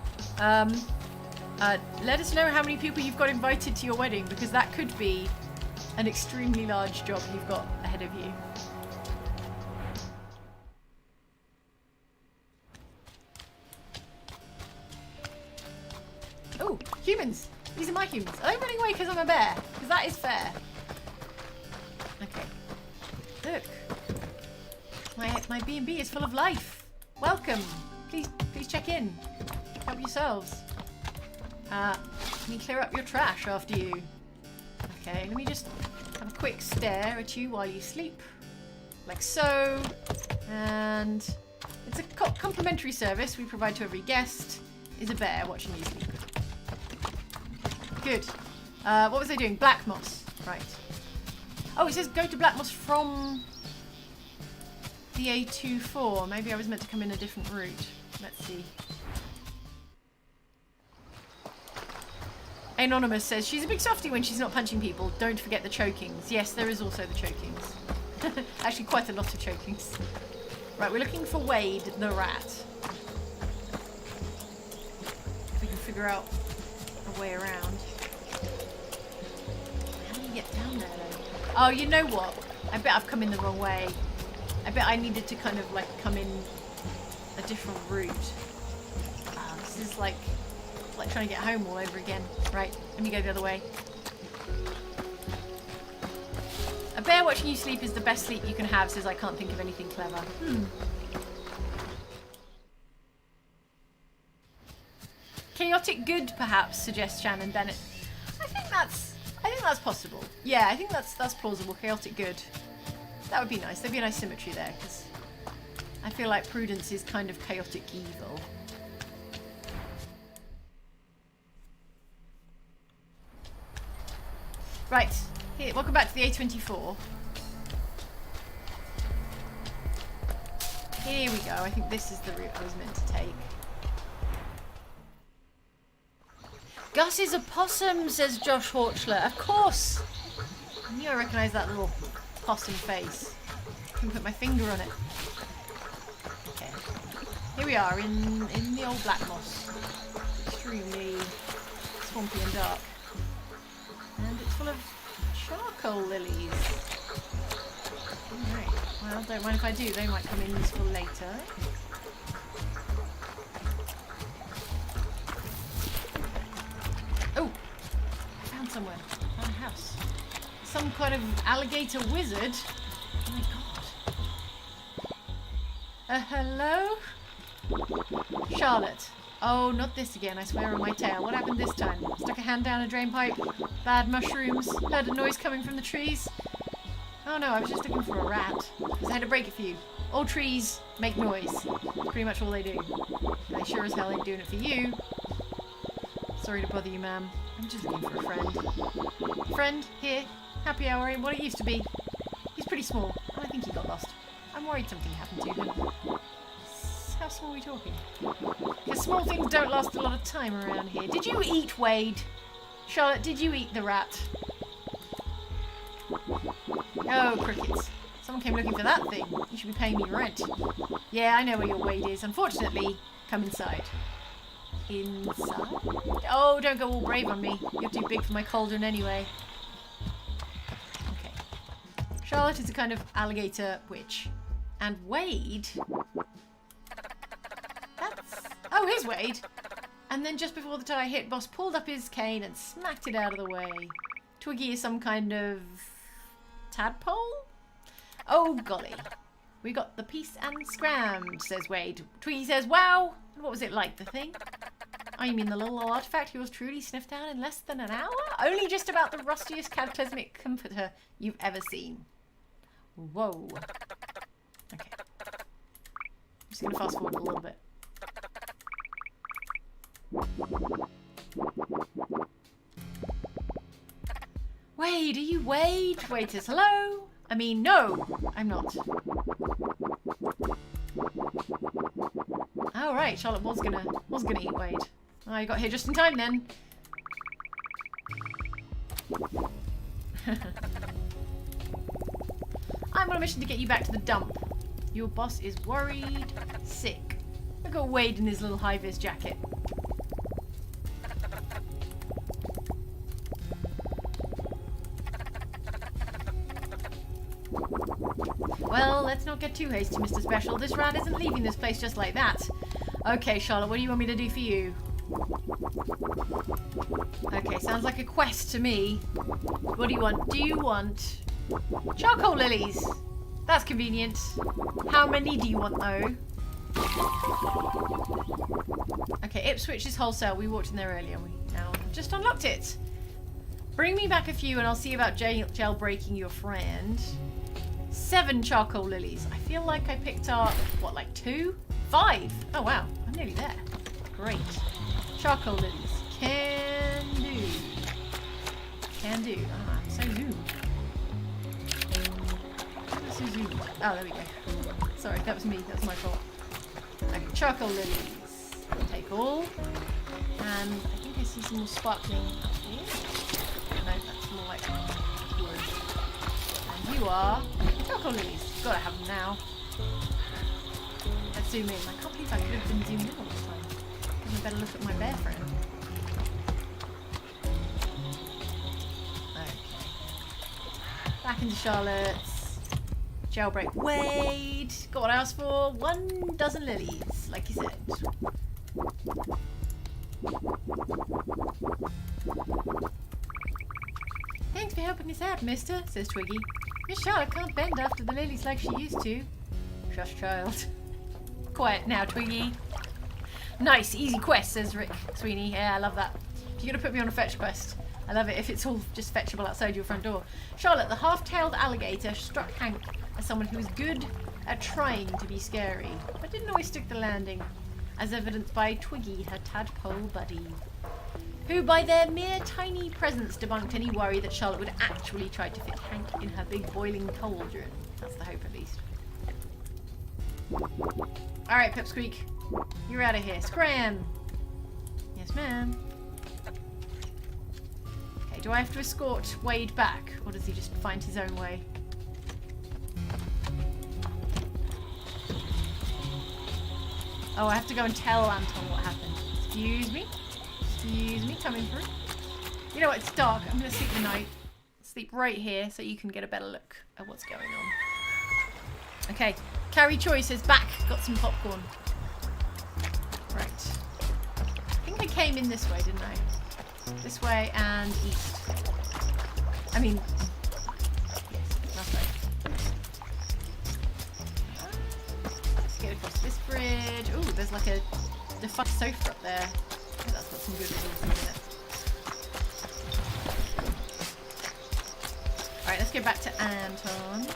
let us know how many people you've got invited to your wedding, because that could be an extremely large job you've got ahead of you. Oh, humans! These are my humans. Are they running away because I'm a bear? Because that is fair. Okay. Look. My B&B is full of life. Welcome. Please check in. Help yourselves. Let me clear up your trash after you. Okay, let me just have a quick stare at you while you sleep. Like so. And it's a complimentary service we provide to every guest. Is a bear watching you sleep. Good. What was I doing? Black Moss. Right. Oh, it says go to Black Moss from the A24. Maybe I was meant to come in a different route. Let's see. Anonymous says, she's a big softie when she's not punching people. Don't forget the chokings. Yes, there is also the chokings. Actually, quite a lot of chokings. Right, we're looking for Wade the rat. If we can figure out a way around. How do you get down there, though? Oh, you know what? I bet I've come in the wrong way. I bet I needed to kind of, like, come in a different route. This is like trying to get home all over again. Right, let me go the other way. A bear watching you sleep is the best sleep you can have, says I can't think of anything clever. Chaotic good, perhaps, suggests Shannon Bennett. I think that's possible. Yeah, I think that's plausible. Chaotic good. That would be nice. There'd be a nice symmetry there, because I feel like prudence is kind of chaotic evil. Right, here, welcome back to the A24. Here we go. I think this is the route I was meant to take. Gus is a possum, says Josh Horchler. Of course. I knew I recognised that little possum face. I can put my finger on it. Okay. Here we are in the old black moss. Extremely swampy and dark. And it's full of charcoal lilies. Alright. Well, don't mind if I do. They might come in useful later. Oh! I found somewhere. I found a house. Some kind of alligator wizard. Oh my god. Hello? Charlotte. Oh, not this again, I swear on my tail. What happened this time? Stuck a hand down a drain pipe? Bad mushrooms? Heard a noise coming from the trees? Oh no, I was just looking for a rat. Because I had to break it for you. All trees make noise. That's pretty much all they do. And they sure as hell ain't doing it for you. Sorry to bother you, ma'am. I'm just looking for a friend. Friend, here. Happy hour ain't what it used to be. He's pretty small, and I think he got lost. I'm worried something happened to him. How small are we talking? Because small things don't last a lot of time around here. Did you eat Wade? Charlotte, did you eat the rat? Oh, crickets. Someone came looking for that thing. You should be paying me rent. Yeah, I know where your Wade is. Unfortunately, come inside. Inside? Oh, don't go all brave on me. You're too big for my cauldron anyway. Okay. Charlotte is a kind of alligator witch. And Wade... Oh, here's Wade. And then just before the tire hit, Boss pulled up his cane and smacked it out of the way. Twiggy is some kind of... tadpole? Oh, golly. We got the piece and scrammed, says Wade. Twiggy says, wow. And what was it like, the thing? Oh, you mean the little artifact yours truly sniffed down in less than an hour? Only just about the rustiest cataclysmic comforter you've ever seen. Whoa. Okay. I'm just going to fast forward a little bit. Wade, are you Wade? Wade says hello. I mean, no, I'm not. Oh, right, Charlotte was gonna eat Wade. Oh, you got here just in time then. I'm on a mission to get you back to the dump. Your boss is worried, sick. Look at Wade in his little high-vis jacket. Well, let's not get too hasty, Mr. Special. This rat isn't leaving this place just like that. Okay, Charlotte, what do you want me to do for you? Okay, sounds like a quest to me. What do you want? Do you want charcoal lilies? That's convenient. How many do you want, though? Okay, Ipswich is wholesale. We walked in there earlier. We now just unlocked it. Bring me back a few and I'll see about jailbreaking your friend. 7 charcoal lilies. I feel like I picked up, what, like 2? 5? Oh, wow. I'm nearly there. Great. Charcoal lilies. Can do. Can do. Ah, I'm so zoomed. So zoomed. Oh, there we go. Sorry, that was me. That was my fault. Okay, charcoal lilies. I'll take all. And I think I see some more sparkling up here. No, that's more like wood. And you are charcoal lilies. Gotta have them now. Let's zoom in. I can't believe I could have been zoomed in all this time. Give me a better look at my bear friend. Okay. Back into Charlotte's. Jailbreak Wade. Got what I asked for. 1 dozen lilies, like you said. Thanks for helping us out, mister, says Twiggy. Miss Charlotte can't bend after the lilies like she used to. Shush, child. Quiet now, Twiggy. Nice, easy quest, says Rick Sweeney. Yeah, I love that. If you're going to put me on a fetch quest, I love it if it's all just fetchable outside your front door. Charlotte, the half-tailed alligator, struck Hank as someone who was good at trying to be scary, but didn't always stick the landing, as evidenced by Twiggy, her tadpole buddy, who by their mere tiny presence debunked any worry that Charlotte would actually try to fit Hank in her big boiling cauldron. That's the hope, at least. Alright, Pipsqueak. You're out of here. Scram! Yes, ma'am. do I have to escort Wade back, or does he just find his own way? Oh, I have to go and tell Anton what happened. Excuse me, coming through. You know what, it's dark. I'm going to sleep the night. Sleep right here so you can get a better look at what's going on. Okay, Carrie Choi says back, got some popcorn. Right. I think I came in this way, didn't I? This way and east. I mean, yes, that's right. Let's get across this bridge. Ooh, there's like a defunct sofa up there. That's got some good resources in it. Alright, let's go back to Anton.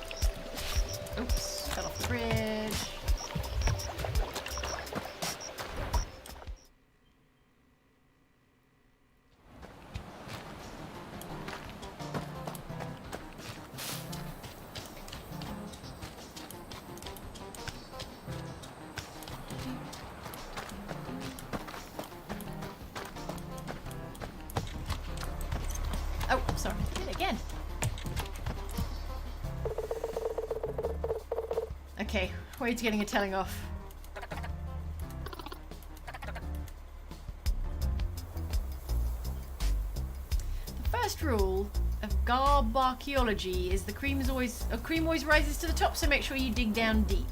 Oops, fell off the bridge. Oh, sorry, did it again. Okay, Wade's getting a telling off. The first rule of garb archaeology is a cream always rises to the top, so make sure you dig down deep.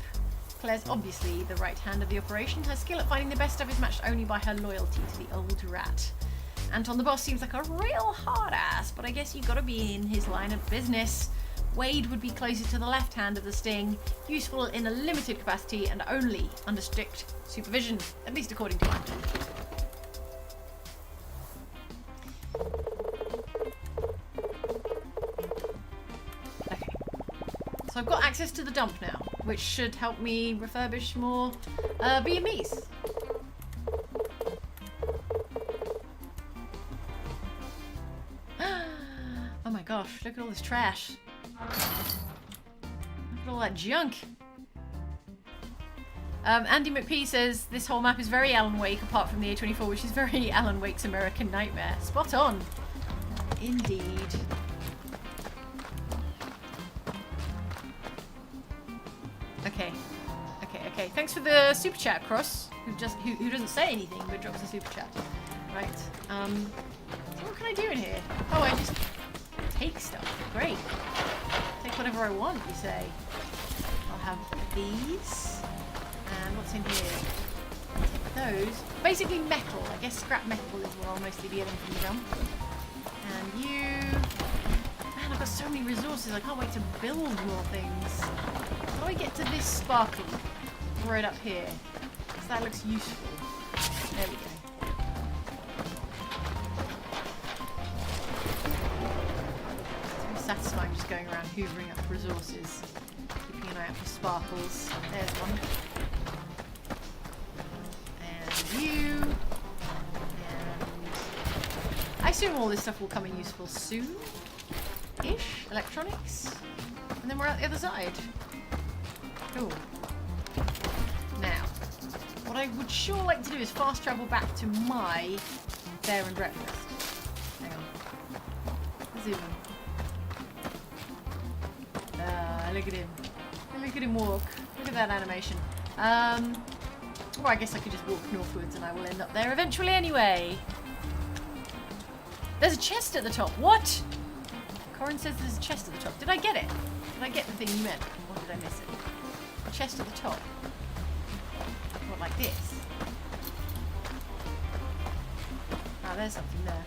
Claire's obviously the right hand of the operation. Her skill at finding the best stuff is matched only by her loyalty to the old rat. Anton the boss seems like a real hard ass, but I guess you've got to be in his line of business. Wade would be closer to the left hand of the sting, useful in a limited capacity and only under strict supervision, at least according to Anton. Okay, so I've got access to the dump now, which should help me refurbish more B&Bs. Oh my gosh, look at all this trash. Look at all that junk. Andy McPhee says this whole map is very Alan Wake, apart from the A24, which is very Alan Wake's American Nightmare. Spot on. Indeed. Okay. Thanks for the super chat, Cross. Who doesn't say anything but drops a super chat. Right. So what can I do in here? Oh, I just take stuff. Great. Take whatever I want, you say. I'll have these. And what's in here? I'll take those. Basically metal. I guess scrap metal is what I'll mostly be getting from the dump. And you... Man, I've got so many resources. I can't wait to build more things. How do I get to this sparkle? Right up here. Because that looks useful. There we go. Satisfying just going around hoovering up resources, keeping an eye out for sparkles. There's one. And you. And I assume all this stuff will come in useful soon-ish. Electronics. And then we're out the other side. Cool. Now, what I would sure like to do is fast travel back to my bear and breakfast. Hang on. Zoom in. Look at him. Look at him walk. Look at that animation. Or I guess I could just walk northwards and I will end up there eventually anyway. There's a chest at the top. What? Corin says there's a chest at the top. Did I get it? Did I get the thing you meant? Or did I miss it? A chest at the top. What, like this? Ah, there's something there.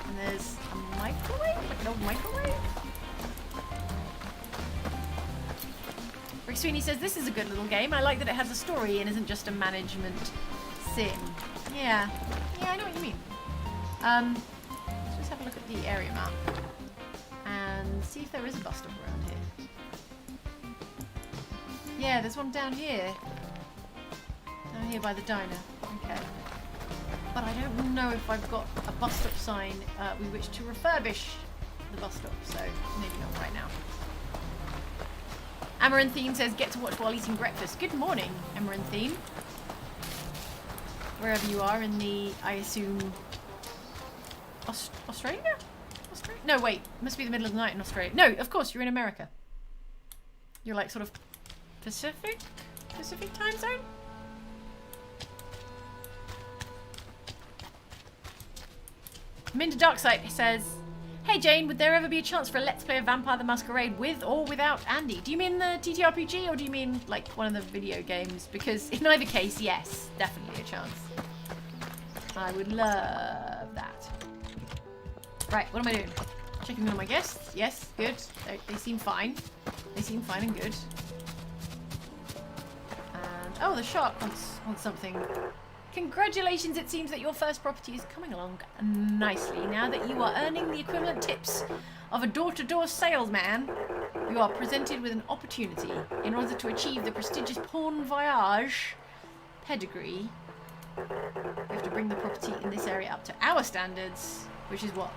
And there's a microwave? Like an old microwave? Rick Sweeney says, this is a good little game. I like that it has a story and isn't just a management sim. Yeah. Yeah, I know what you mean. Let's just have a look at the area map. And see if there is a bus stop around here. Yeah, there's one down here. Down here by the diner. Okay. But I don't know if I've got a bus stop sign. We wish to refurbish the bus stop, so maybe not right now. Amaranthine says, get to watch while eating breakfast. Good morning, Amaranthine. wherever you are in the, I assume, Australia? No, wait. Must be the middle of the night in Australia. No, of course, you're in America. You're like sort of Pacific time zone? Minda Darksight says, hey Jane, would there ever be a chance for a Let's Play of Vampire the Masquerade with or without Andy? Do you mean the TTRPG or do you mean like one of the video games? Because in either case, yes, definitely a chance. I would love that. Right, what am I doing? Checking on my guests. Yes, good. They seem fine. They seem fine and good. And oh, the shark wants something. Congratulations, it seems that your first property is coming along nicely. Now that you are earning the equivalent tips of a door-to-door salesman, you are presented with an opportunity. In order to achieve the prestigious Porn Voyage pedigree, you have to bring the property in this area up to our standards, which is what?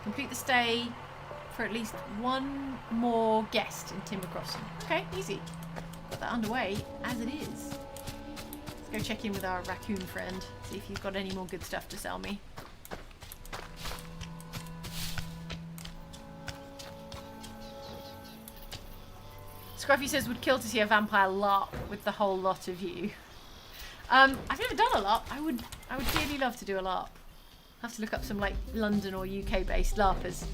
Complete the stay for at least one more guest in Timber Crossing. Okay, easy. Got that underway as it is. Let's go check in with our raccoon friend, see if he's got any more good stuff to sell me. Scruffy says, would kill to see a vampire LARP with the whole lot of you. I've never done a LARP. I would dearly love to do a LARP. Have to look up some like London or UK based LARPers.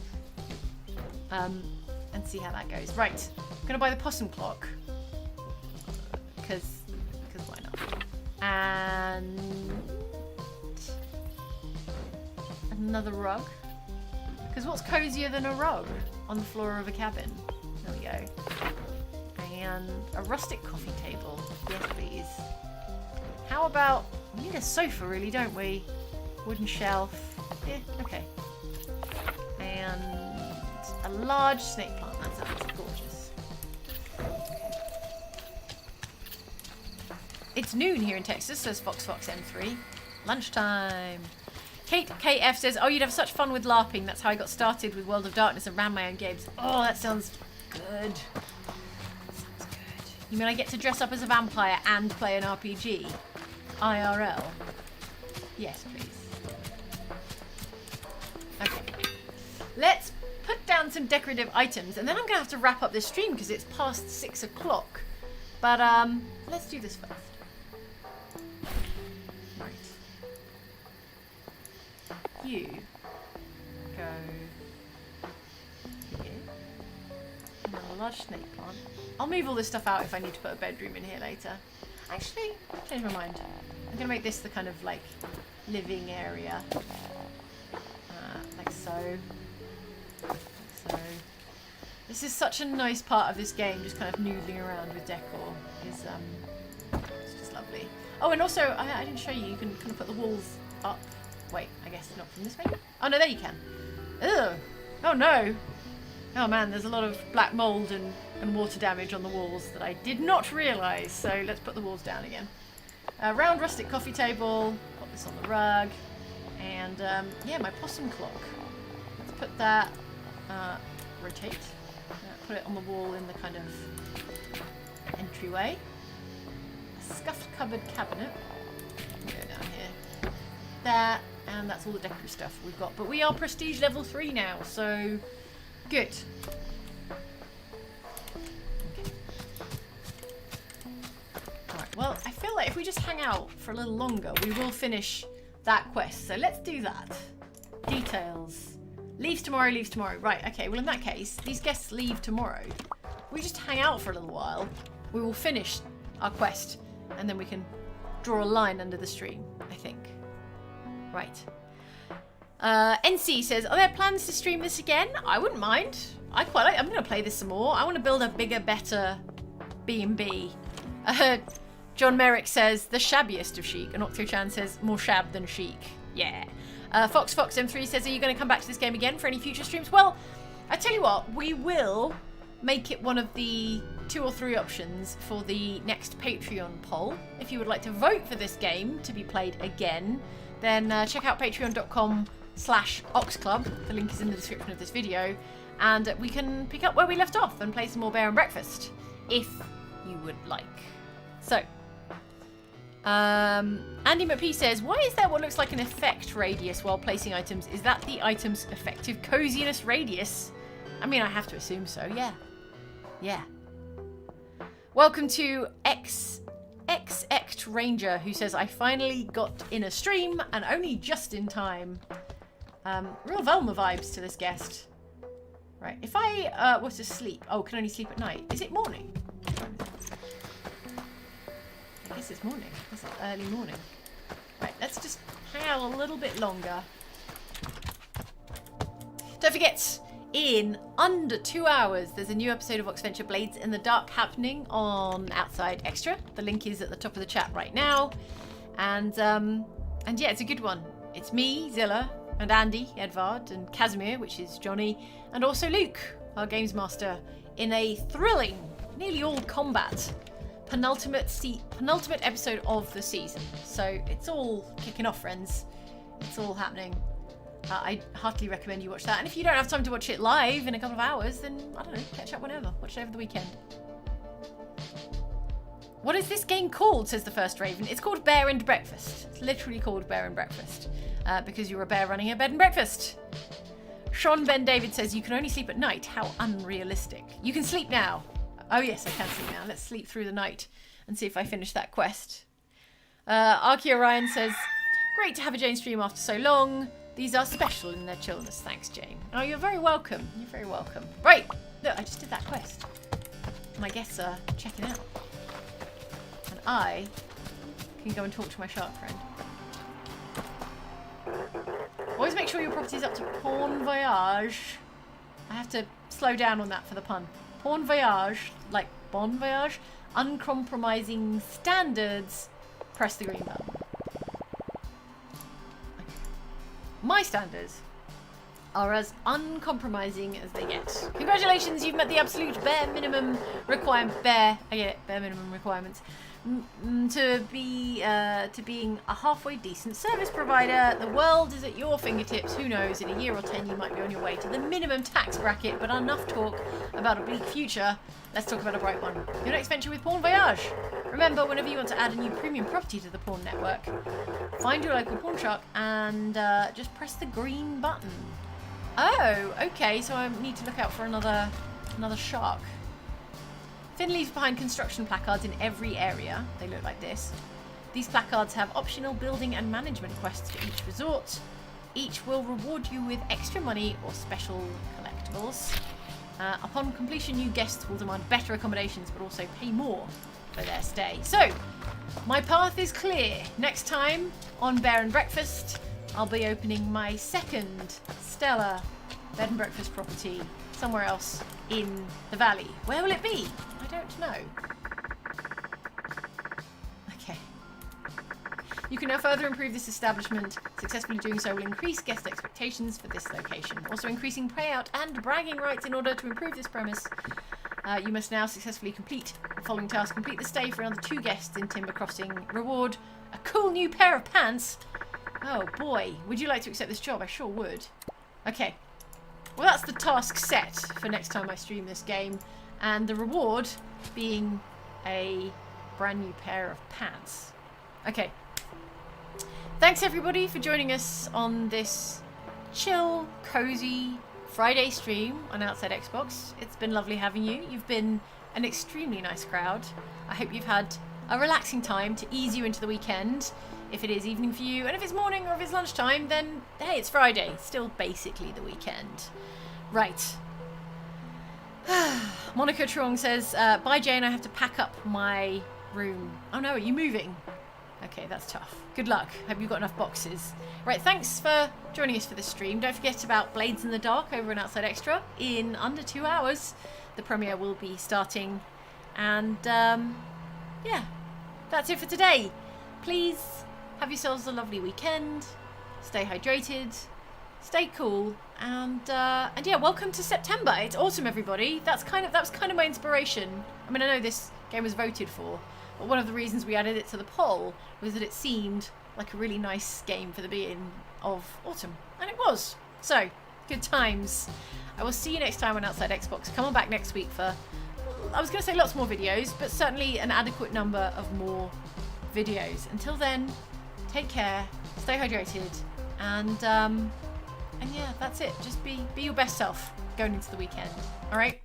And see how that goes. Right, I'm gonna buy the possum clock. Because why not? And another rug. Because what's cozier than a rug on the floor of a cabin? There we go. And a rustic coffee table. Yes, please. How about, we need a sofa really, don't we? Wooden shelf. Yeah, okay. And a large snake plant. That sounds gorgeous. It's noon here in Texas, says Fox M3. Lunchtime. Kate KF says, oh, you'd have such fun with LARPing. That's how I got started with World of Darkness and ran my own games. Oh, that sounds good. Sounds good. You mean I get to dress up as a vampire and play an RPG? IRL? Yes, please. Okay. Let's put down some decorative items and then I'm going to have to wrap up this stream because it's past 6 o'clock. But let's do this first. Right. You go here. And then a large snake plant. I'll move all this stuff out if I need to put a bedroom in here later. Actually, change my mind. I'm going to make this the kind of like living area. Like so. So. This is such a nice part of this game, just kind of noodling around with decor. It's just lovely. Oh, and also, I didn't show you, you can kind of put the walls up. Wait, I guess not from this way? Oh no, there you can. Ugh. Oh no. Oh man, there's a lot of black mould and water damage on the walls that I did not realise. So let's put the walls down again. Round rustic coffee table. Put this on the rug. And yeah, my possum clock. Let's put that, rotate. Put it on the wall in the kind of entryway. A scuffed cupboard cabinet. Go down here. That, and that's all the decorative stuff we've got. But we are prestige level 3 now, so good. Okay. Alright, well, I feel like if we just hang out for a little longer, we will finish that quest. So let's do that. Details. Leaves tomorrow, leaves tomorrow. Right, okay, well in that case, these guests leave tomorrow. We just hang out for a little while. We will finish our quest, and then we can draw a line under the stream, I think. Right. NC says, are there plans to stream this again? I wouldn't mind. I quite like, I'm going to play this some more. I want to build a bigger, better B&B. John Merrick says, the shabbiest of chic. And Octo-chan says, more shab than chic. Yeah. Fox M3 says, are you going to come back to this game again for any future streams? Well, I tell you what, we will make it one of the 2 or 3 options for the next Patreon poll. If you would like to vote for this game to be played again, then check out patreon.com/oxclub. The link is in the description of this video. And we can pick up where we left off and play some more Bear and Breakfast, if you would like. So, Andy McP says, why is there what looks like an effect radius while placing items? Is that the item's effective coziness radius? I mean, I have to assume so, yeah. Yeah. Welcome to XX Ranger, who says, I finally got in a stream and only just in time. Real Velma vibes to this guest. Right, if I was to sleep... Oh, can only sleep at night. Is it morning? I guess it's morning. It's early morning. Right, let's just hang out a little bit longer. Don't forget, in under 2 hours, there's a new episode of Oxventure Blades in the Dark happening on Outside Extra. The link is at the top of the chat right now. And yeah, it's a good one. It's me, Zilla, and Andy, Edvard, and Casimir, which is Johnny, and also Luke, our games master, in a thrilling, nearly all combat, penultimate episode of the season. So it's all kicking off, friends. It's all happening. I heartily recommend you watch that. And if you don't have time to watch it live in a couple of hours, then, I don't know, catch up whenever. Watch it over the weekend. What is this game called, says the first Raven. It's called Bear and Breakfast. It's literally called Bear and Breakfast. Because you're a bear running a bed and breakfast. Sean Ben David says, you can only sleep at night. How unrealistic. You can sleep now. Oh yes, I can sleep now. Let's sleep through the night and see if I finish that quest. Archie Orion says, great to have a Jane stream after so long. These are special in their chillness. Thanks, Jane. Oh, you're very welcome. You're very welcome. Right. Look, I just did that quest. My guests are checking out. And I can go and talk to my shark friend. Always make sure your property is up to Porn Voyage. I have to slow down on that for the pun. Porn Voyage, like Bon Voyage, uncompromising standards. Press the green button. My standards are as uncompromising as they get. Congratulations, you've met the absolute bare minimum requirement. Bare minimum requirements to being a halfway decent service provider. The world is at your fingertips. Who knows? In a year or 10, you might be on your way to the minimum tax bracket. But enough talk about a bleak future. Let's talk about a bright one. Your next venture with Porn Voyage. Remember, whenever you want to add a new premium property to the porn network, find your local pawn shop and just press the green button. Oh, okay. So I need to look out for another shark. Finn leaves behind construction placards in every area. They look like this. These placards have optional building and management quests for each resort. Each will reward you with extra money or special collectibles. Upon completion, new guests will demand better accommodations, but also pay more for their stay. So, my path is clear. Next time on Bear and Breakfast, I'll be opening my second stellar bed and breakfast property somewhere else in the valley. Where will it be? I don't know. Okay. You can now further improve this establishment. Successfully doing so will increase guest expectations for this location. Also increasing payout and bragging rights in order to improve this premise. You must now successfully complete the following task. Complete the stay for another 2 guests in Timber Crossing. Reward a cool new pair of pants. Oh boy. Would you like to accept this job? I sure would. Okay. Well, that's the task set for next time I stream this game. And the reward being a brand new pair of pants. Okay. Thanks everybody for joining us on this chill, cozy Friday stream on Outside Xbox. It's been lovely having you. You've been an extremely nice crowd. I hope you've had a relaxing time to ease you into the weekend. If it is evening for you, and if it's morning or if it's lunchtime, then hey, it's Friday. It's still basically the weekend. Right. Monica Trong says, bye Jane, I have to pack up my room. Oh no, are you moving? Okay, that's tough. Good luck. Hope you've got enough boxes. Right, thanks for joining us for this stream. Don't forget about Blades in the Dark over on Outside Extra. In under 2 hours, the premiere will be starting. And, yeah, that's it for today. Please have yourselves a lovely weekend. Stay hydrated. Stay cool. And yeah, welcome to September. It's autumn, everybody. That was kind of my inspiration. I mean, I know this game was voted for, but one of the reasons we added it to the poll was that it seemed like a really nice game for the beginning of autumn. And it was. So, good times. I will see you next time on Outside Xbox. Come on back next week for, I was going to say lots more videos, but certainly an adequate number of more videos. Until then, take care, stay hydrated, and yeah, that's it. Just be your best self going into the weekend. All right,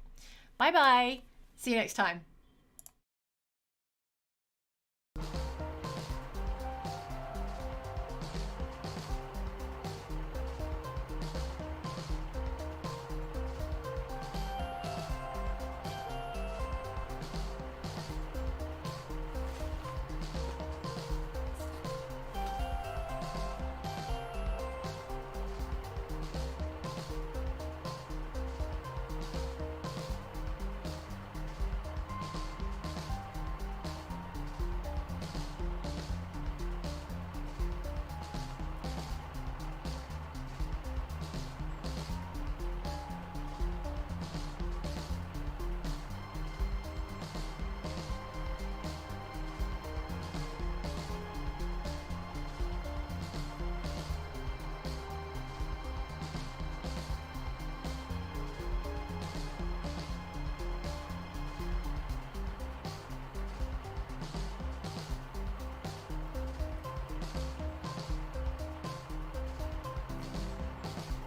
bye bye. See you next time.